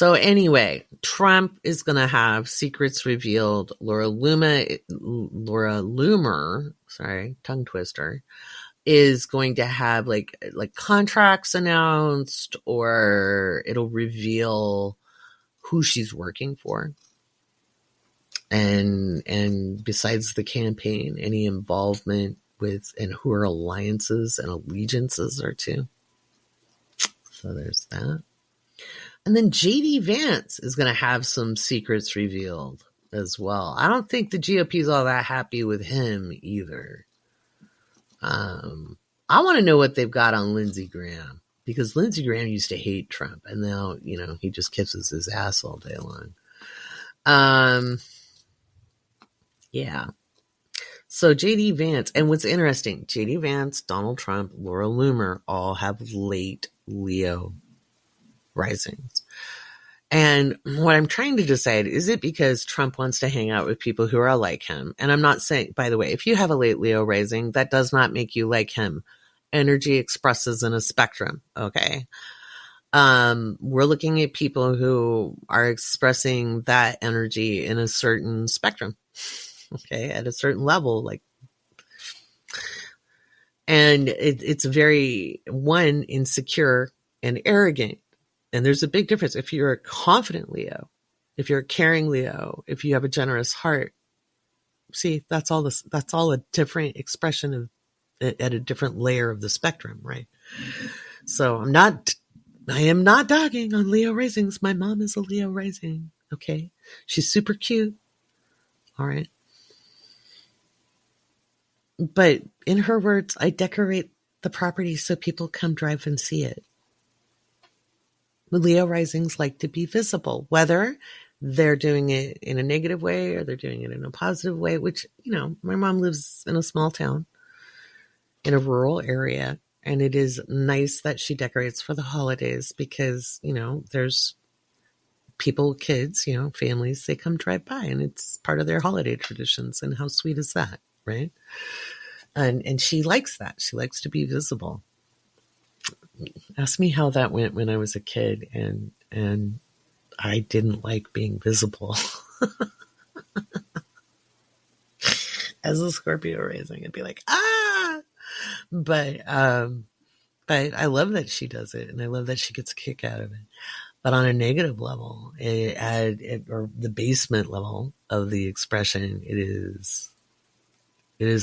anyway, Trump is going to have secrets revealed. Laura Loomer, sorry, tongue twister, is going to have like contracts announced, or it'll reveal who she's working for. And besides the campaign, any involvement with and who her alliances and allegiances are to. So there's that. And then JD Vance is going to have some secrets revealed as well. I don't think the GOP is all that happy with him either. I want to know what they've got on Lindsey Graham, because Lindsey Graham used to hate Trump, and now, he just kisses his ass all day long. Yeah. So JD Vance, and what's interesting, JD Vance, Donald Trump, Laura Loomer all have late Leo risings. And what I'm trying to decide, is it because Trump wants to hang out with people who are like him? And I'm not saying, by the way, if you have a late Leo rising, that does not make you like him. Energy expresses in a spectrum. Okay. We're looking at people who are expressing that energy in a certain spectrum. Okay. At a certain level, like, and it's very, one, insecure and arrogant. And there's a big difference. If you're a confident Leo, if you're a caring Leo, if you have a generous heart, see, that's all a different expression of, at a different layer of the spectrum, right? So I am not dogging on Leo risings. My mom is a Leo rising. Okay. She's super cute. All right. But in her words, I decorate the property so people come drive and see it. Leo risings like to be visible, whether they're doing it in a negative way or they're doing it in a positive way, which, my mom lives in a small town in a rural area. And it is nice that she decorates for the holidays because, there's people, kids, families, they come drive by and it's part of their holiday traditions. And how sweet is that, right? And she likes that. She likes to be visible. Ask me how that went when I was a kid and I didn't like being visible. As a Scorpio rising, it'd be like, ah! But I love that she does it and I love that she gets a kick out of it. But on a negative level, or the basement level of the expression, it is,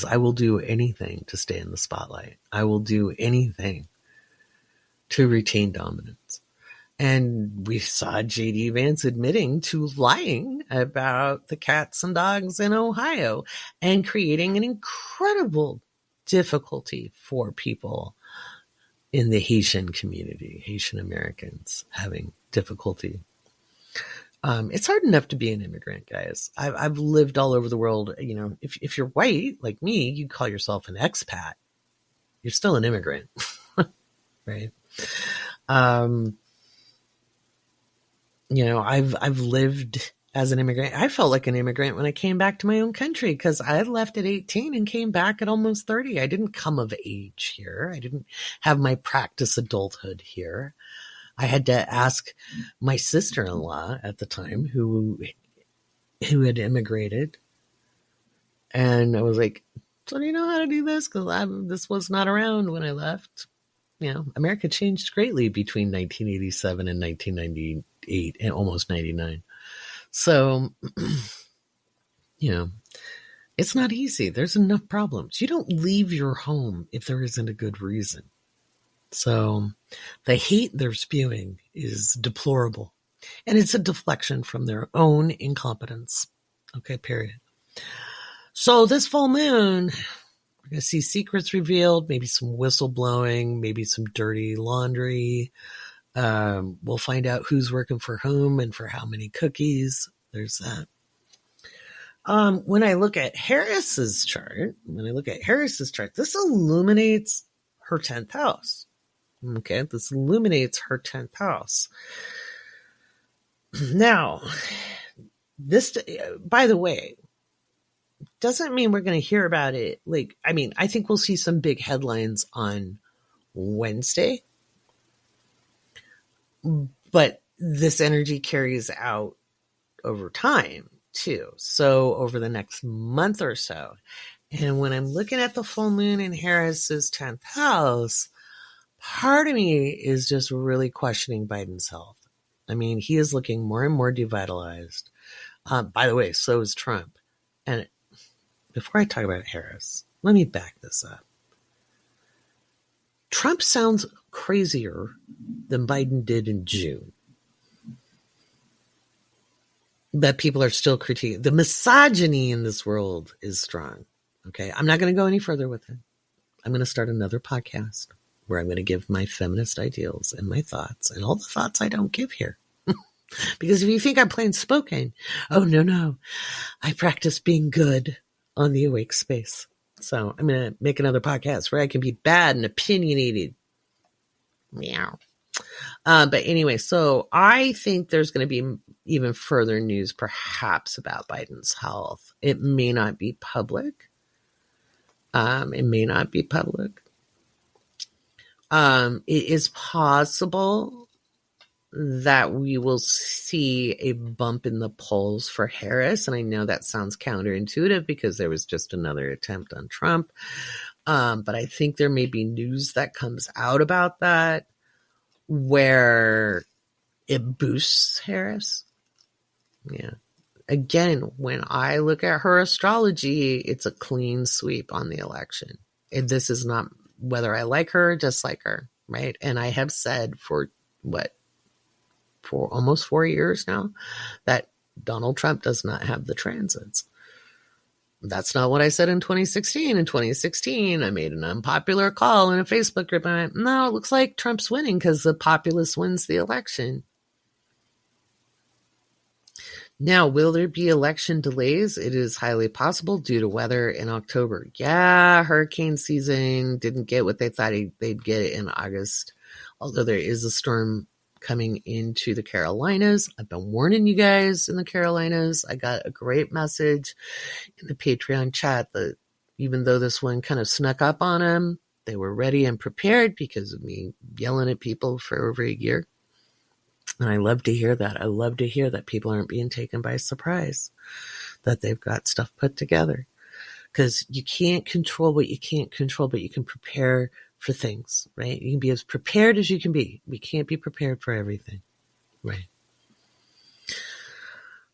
I will do anything to stay in the spotlight. I will do anything to retain dominance. And we saw J.D. Vance admitting to lying about the cats and dogs in Ohio and creating an incredible difficulty for people in the Haitian community, Haitian Americans having difficulty. It's hard enough to be an immigrant, guys. I've lived all over the world. If you're white like me, you call yourself an expat. You're still an immigrant, right? I've lived as an immigrant. I felt like an immigrant when I came back to my own country because I left at 18 and came back at almost 30. I didn't come of age here. I didn't have my practice adulthood here. I had to ask my sister-in-law at the time who had immigrated. And I was like, so do you know how to do this? Because this was not around when I left. America changed greatly between 1987 and 1998 and almost 99. So, it's not easy. There's enough problems. You don't leave your home if there isn't a good reason. So the hate they're spewing is deplorable. And it's a deflection from their own incompetence. Okay, period. So this full moon, we're going to see secrets revealed, maybe some whistleblowing, maybe some dirty laundry. We'll find out who's working for whom and for how many cookies. There's that. When I look at Harris's chart, this illuminates her 10th house. Okay, this illuminates her 10th house. Now, this, by the way, doesn't mean we're going to hear about it. I think we'll see some big headlines on Wednesday, but this energy carries out over time too. So over the next month or so. And when I'm looking at the full moon in Harris's 10th house, part of me is just really questioning Biden's health. He is looking more and more devitalized. By the way, so is Trump. And before I talk about Harris, let me back this up. Trump sounds crazier than Biden did in June. But people are still critiquing. The misogyny in this world is strong. Okay, I'm not going to go any further with it. I'm going to start another podcast where I'm going to give my feminist ideals and my thoughts and all the thoughts I don't give here. Because if you think I'm plain spoken, oh, no. I practice being good on the Awake Space. So I'm going to make another podcast where I can be bad and opinionated. Meow. But anyway, so I think there's going to be even further news perhaps about Biden's health. It may not be public. It may not be public. It is possible that we will see a bump in the polls for Harris. And I know that sounds counterintuitive because there was just another attempt on Trump. But I think there may be news that comes out about that where it boosts Harris. Yeah. Again, when I look at her astrology, it's a clean sweep on the election. And this is not whether I like her or dislike her, right? And I have said for almost 4 years now that Donald Trump does not have the transits. That's not what I said in 2016. In 2016, I made an unpopular call in a Facebook group. And I went, no, it looks like Trump's winning because the populace wins the election. Now, will there be election delays? It is highly possible due to weather in October. Yeah, hurricane season didn't get what they thought they'd get in August. Although there is a storm coming into the Carolinas. I've been warning you guys in the Carolinas. I got a great message in the Patreon chat that even though this one kind of snuck up on them, they were ready and prepared because of me yelling at people for over a year. And I love to hear that. I love to hear that people aren't being taken by surprise, that they've got stuff put together. Because you can't control what you can't control, but you can prepare for things, right? You can be as prepared as you can be. We can't be prepared for everything, right?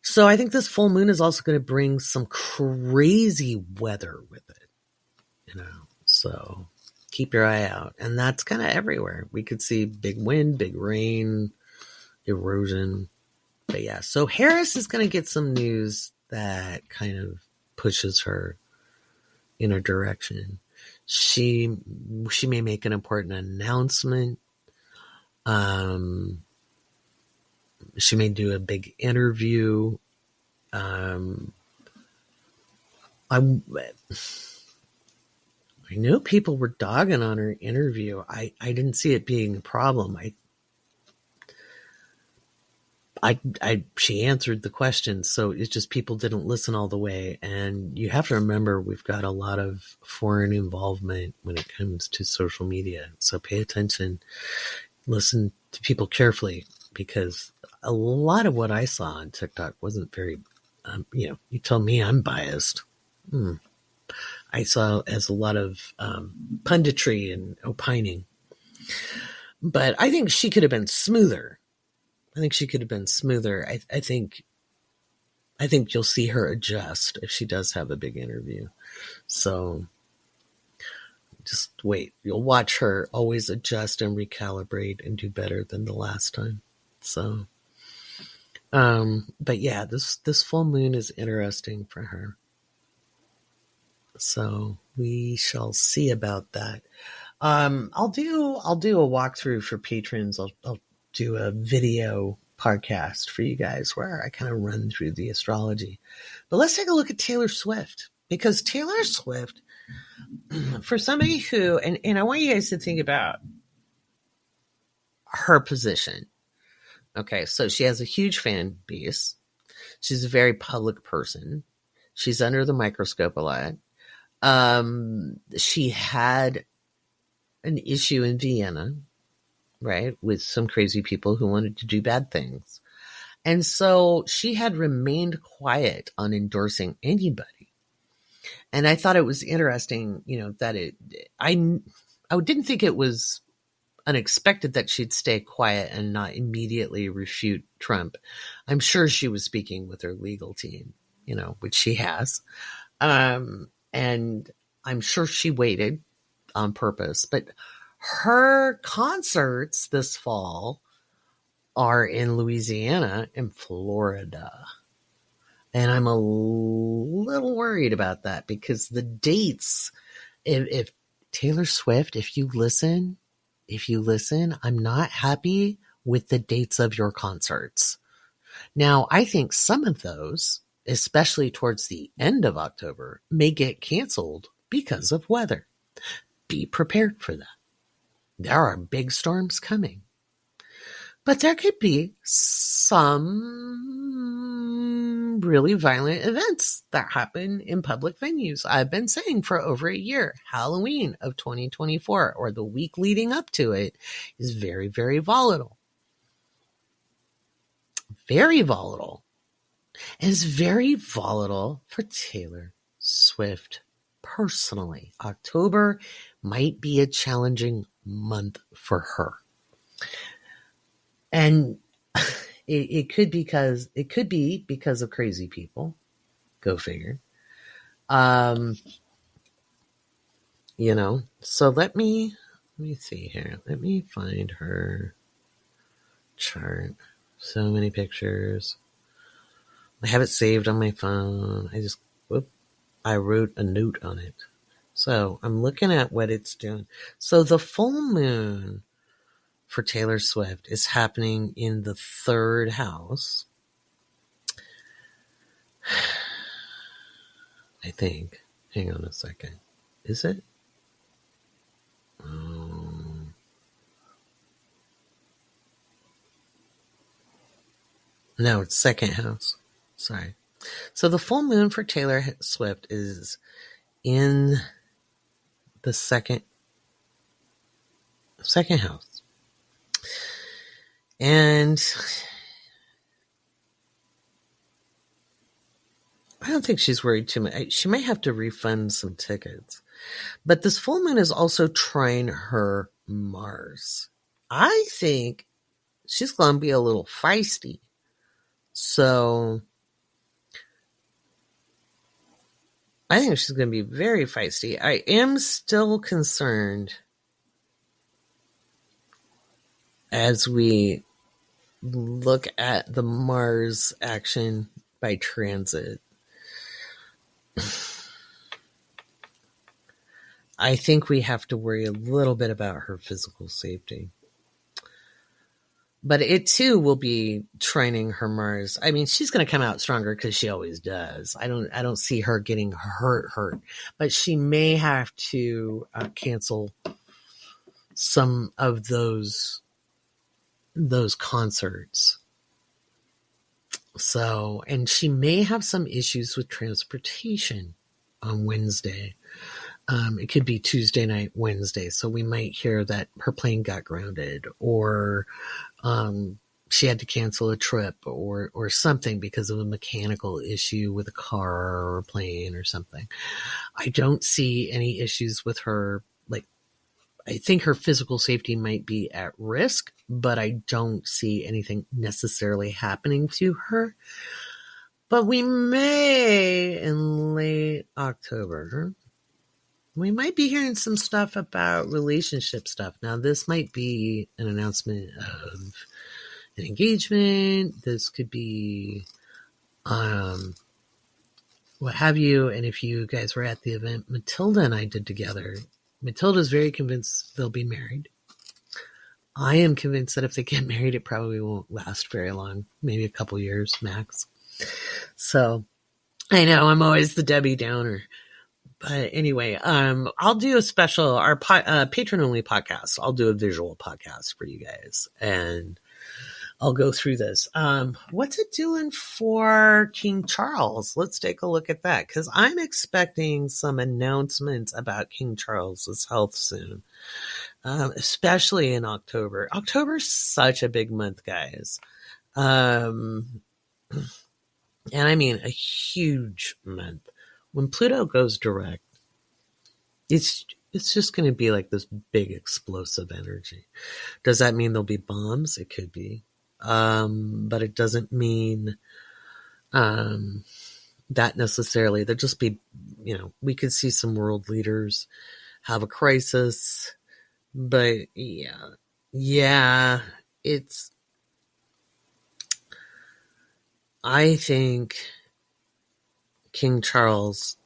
So I think this full moon is also going to bring some crazy weather with it, so keep your eye out. And that's kind of everywhere. We could see big wind, big rain, erosion. But yeah, so Harris is going to get some news that kind of pushes her in a direction. She may make an important announcement. She may do a big interview. I know people were dogging on her interview. I didn't see it being a problem. She answered the questions, so it's just people didn't listen all the way. And you have to remember, we've got a lot of foreign involvement when it comes to social media. So pay attention, listen to people carefully, because a lot of what I saw on TikTok wasn't very, you tell me I'm biased. I saw as a lot of punditry and opining. But I think she could have been smoother. I think you'll see her adjust if she does have a big interview. So just wait. You'll watch her always adjust and recalibrate and do better than the last time. So, but yeah, this full moon is interesting for her. So we shall see about that. I'll do a walkthrough for patrons. I'll do a video podcast for you guys where I kind of run through the astrology. But let's take a look at Taylor Swift, because Taylor Swift, for somebody who, and I want you guys to think about her position. Okay, so she has a huge fan base. She's a very public person. She's under the microscope a lot. She had an issue in Vienna, right, with some crazy people who wanted to do bad things. And so she had remained quiet on endorsing anybody. And I thought it was interesting, that I didn't think it was unexpected that she'd stay quiet and not immediately refute Trump. I'm sure she was speaking with her legal team, which she has. And I'm sure she waited on purpose, but her concerts this fall are in Louisiana and Florida. And I'm a little worried about that because the dates, if Taylor Swift, if you listen, I'm not happy with the dates of your concerts. Now, I think some of those, especially towards the end of October, may get canceled because of weather. Be prepared for that. There are big storms coming. But there could be some really violent events that happen in public venues. I've been saying for over a year, Halloween of 2024, or the week leading up to it, is very, very volatile. Very volatile. And it's very volatile for Taylor Swift personally. October might be a challenging month for her. And it could be because of crazy people. Go figure. So let me see here. Let me find her chart. So many pictures. I have it saved on my phone. I wrote a note on it. So I'm looking at what it's doing. So the full moon for Taylor Swift is happening in the 3rd house. I think. Hang on a second. Is it? No, it's 2nd house. Sorry. So the full moon for Taylor Swift is in the second house. And I don't think she's worried too much. She might have to refund some tickets. But this full moon is also trying her Mars. I think she's going to be a little feisty. So I think she's going to be very feisty. I am still concerned as we look at the Mars action by transit. I think we have to worry a little bit about her physical safety. But it too will be training her Mars. I mean, she's going to come out stronger because she always does. I don't see her getting hurt. But she may have to cancel some of those concerts. So, and she may have some issues with transportation on Wednesday. It could be Tuesday night, Wednesday. So we might hear that her plane got grounded, or she had to cancel a trip, or something because of a mechanical issue with a car or a plane or something. I don't see any issues with her. I think her physical safety might be at risk, but I don't see anything necessarily happening to her. But we may, in late October, we might be hearing some stuff about relationship stuff. Now, this might be an announcement of an engagement. This could be what have you. And if you guys were at the event Matilda and I did together, Matilda's very convinced they'll be married. I am convinced that if they get married, it probably won't last very long, maybe a couple years max. So I know I'm always the Debbie Downer. But anyway, I'll do a special, our patron only podcast. I'll do a visual podcast for you guys, and I'll go through this. What's it doing for King Charles? Let's take a look at that, because I'm expecting some announcements about King Charles's health soon, especially in October. October's such a big month, guys. And I mean a huge month. When Pluto goes direct, it's just going to be like this big explosive energy. Does that mean there'll be bombs? It could be. But it doesn't mean that necessarily. There'll just be, we could see some world leaders have a crisis. But yeah, I think King Charles,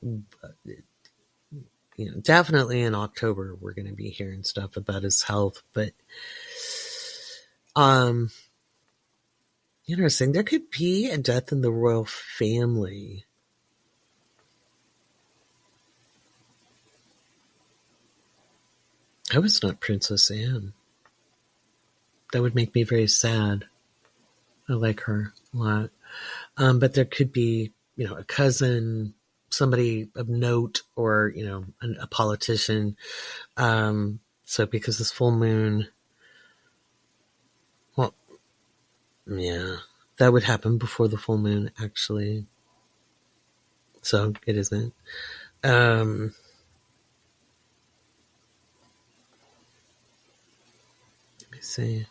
definitely in October, we're going to be hearing stuff about his health, but, interesting. There could be a death in the royal family. I was not Princess Anne. That would make me very sad. I like her a lot. But there could be, a cousin, somebody of note, or, a politician. So because this full moon, well, yeah, that would happen before the full moon, actually. So it isn't. Let me see.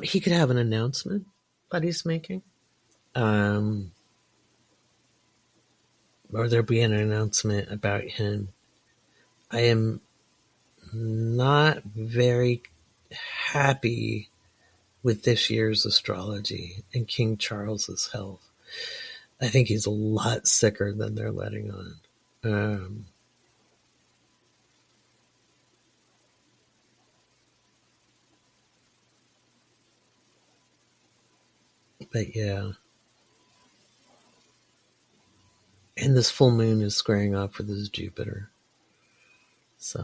He could have an announcement that he's making. Or there'll be an announcement about him. I am not very happy with this year's astrology and King Charles's health. I think he's a lot sicker than they're letting on. But yeah. And this full moon is squaring off with his Jupiter. So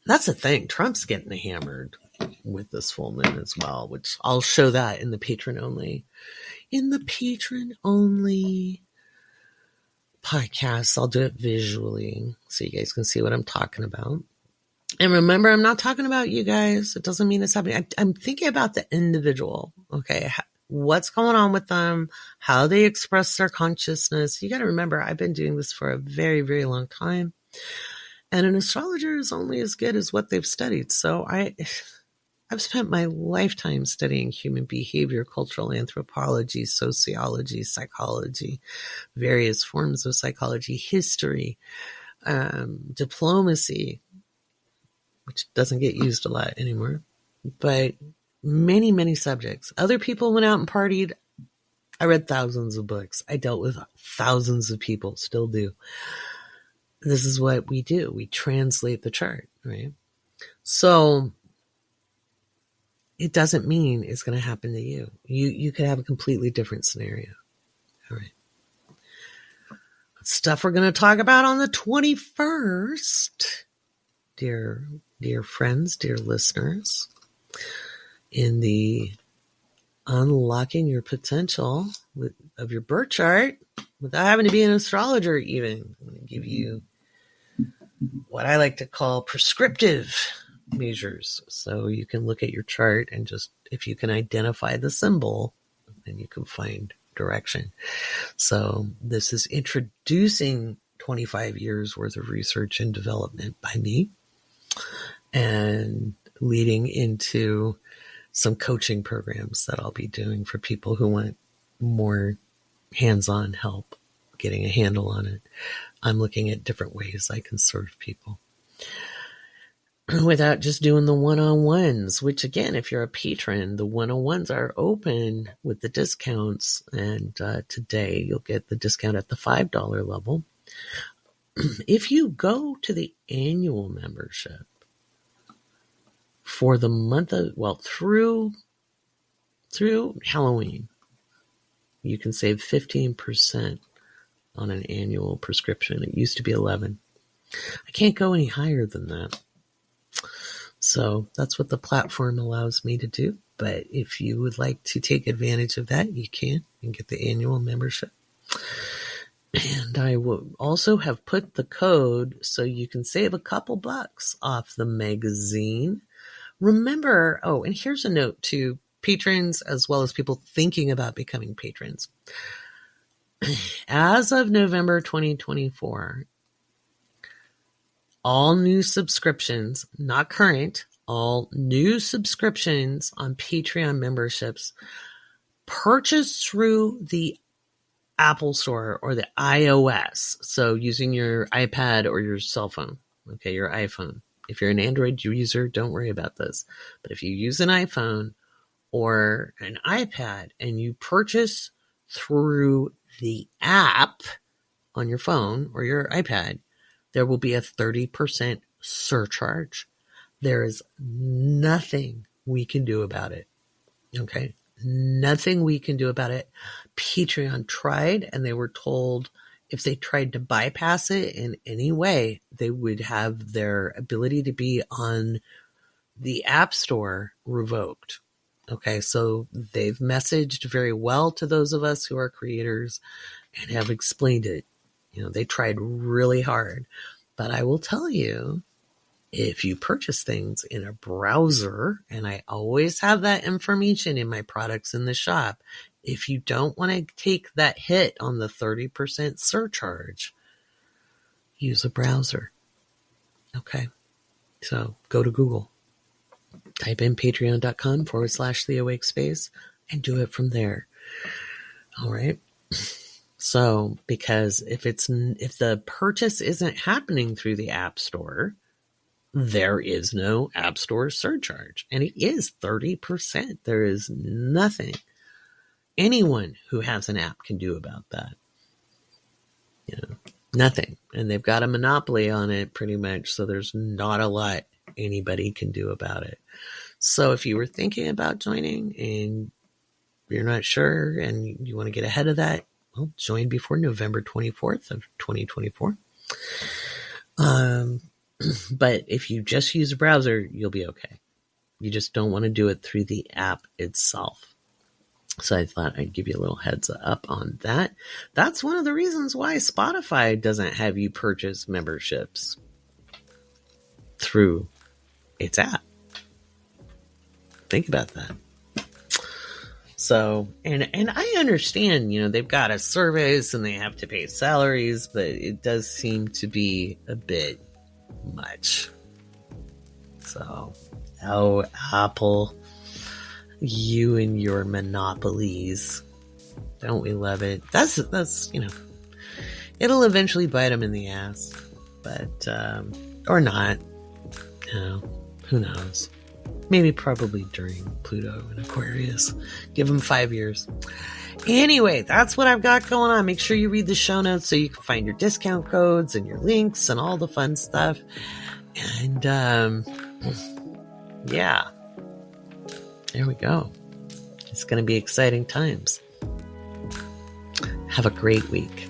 that's the thing. Trump's getting hammered with this full moon as well, which I'll show that in the patron only. In the patron only podcast, I'll do it visually so you guys can see what I'm talking about. And remember, I'm not talking about you guys. It doesn't mean it's happening. I'm thinking about the individual. Okay. What's going on with them, how they express their consciousness. You got to remember, I've been doing this for a very, very long time. And an astrologer is only as good as what they've studied. So I've spent my lifetime studying human behavior, cultural anthropology, sociology, psychology, various forms of psychology, history, diplomacy, which doesn't get used a lot anymore, but many, many subjects. Other people went out and partied. I read thousands of books. I dealt with thousands of people, still do. This is what we do. We translate the chart, right? So it doesn't mean it's going to happen to you. You could have a completely different scenario. All right. Stuff we're going to talk about on the 21st, dear friends, dear listeners, in the unlocking your potential of your birth chart without having to be an astrologer even. I'm going to give you what I like to call prescriptive measures. So you can look at your chart and just, if you can identify the symbol, then you can find direction. So this is introducing 25 years worth of research and development by me, and leading into some coaching programs that I'll be doing for people who want more hands-on help getting a handle on it. I'm looking at different ways I can serve people without just doing the one-on-ones, which again, if you're a patron, the one-on-ones are open with the discounts. And today you'll get the discount at the $5 level. If you go to the annual membership for the month of, through Halloween, you can save 15% on an annual prescription. It used to be 11. I can't go any higher than that. So that's what the platform allows me to do. But if you would like to take advantage of that, you can and get the annual membership. And I will also have put the code so you can save a couple bucks off the magazine. Remember, and here's a note to patrons as well as people thinking about becoming patrons. As of November 2024, all new subscriptions, not current, all new subscriptions on Patreon memberships purchased through the Apple Store or the iOS. So using your iPad or your cell phone, okay, your iPhone. If you're an Android user, don't worry about this. But if you use an iPhone or an iPad and you purchase through the app on your phone or your iPad, there will be a 30% surcharge. There is nothing we can do about it. Okay? Nothing we can do about it. Patreon tried, and they were told if they tried to bypass it in any way, they would have their ability to be on the App Store revoked. Okay, so they've messaged very well to those of us who are creators and have explained it. They tried really hard. But I will tell you, if you purchase things in a browser, and I always have that information in my products in the shop, if you don't want to take that hit on the 30% surcharge, use a browser. Okay, so go to Google, type in patreon.com/the Awake Space, and do it from there. All right. So, because if the purchase isn't happening through the App Store, there is no App Store surcharge, and it is 30%. There is nothing anyone who has an app can do about that. Nothing. And they've got a monopoly on it pretty much, so there's not a lot anybody can do about it. So if you were thinking about joining and you're not sure and you want to get ahead of that, well, join before November 24th of 2024. But if you just use a browser, you'll be okay. You just don't want to do it through the app itself. So I thought I'd give you a little heads up on that. That's one of the reasons why Spotify doesn't have you purchase memberships through its app. Think about that. So, and I understand, they've got a service and they have to pay salaries, but it does seem to be a bit much. So, Apple, you and your monopolies. Don't we love it? That's it'll eventually bite them in the ass, but, or not. Who knows? Maybe probably during Pluto and Aquarius. Give them 5 years. Anyway, that's what I've got going on. Make sure you read the show notes so you can find your discount codes and your links and all the fun stuff. And, yeah. There we go. It's going to be exciting times. Have a great week.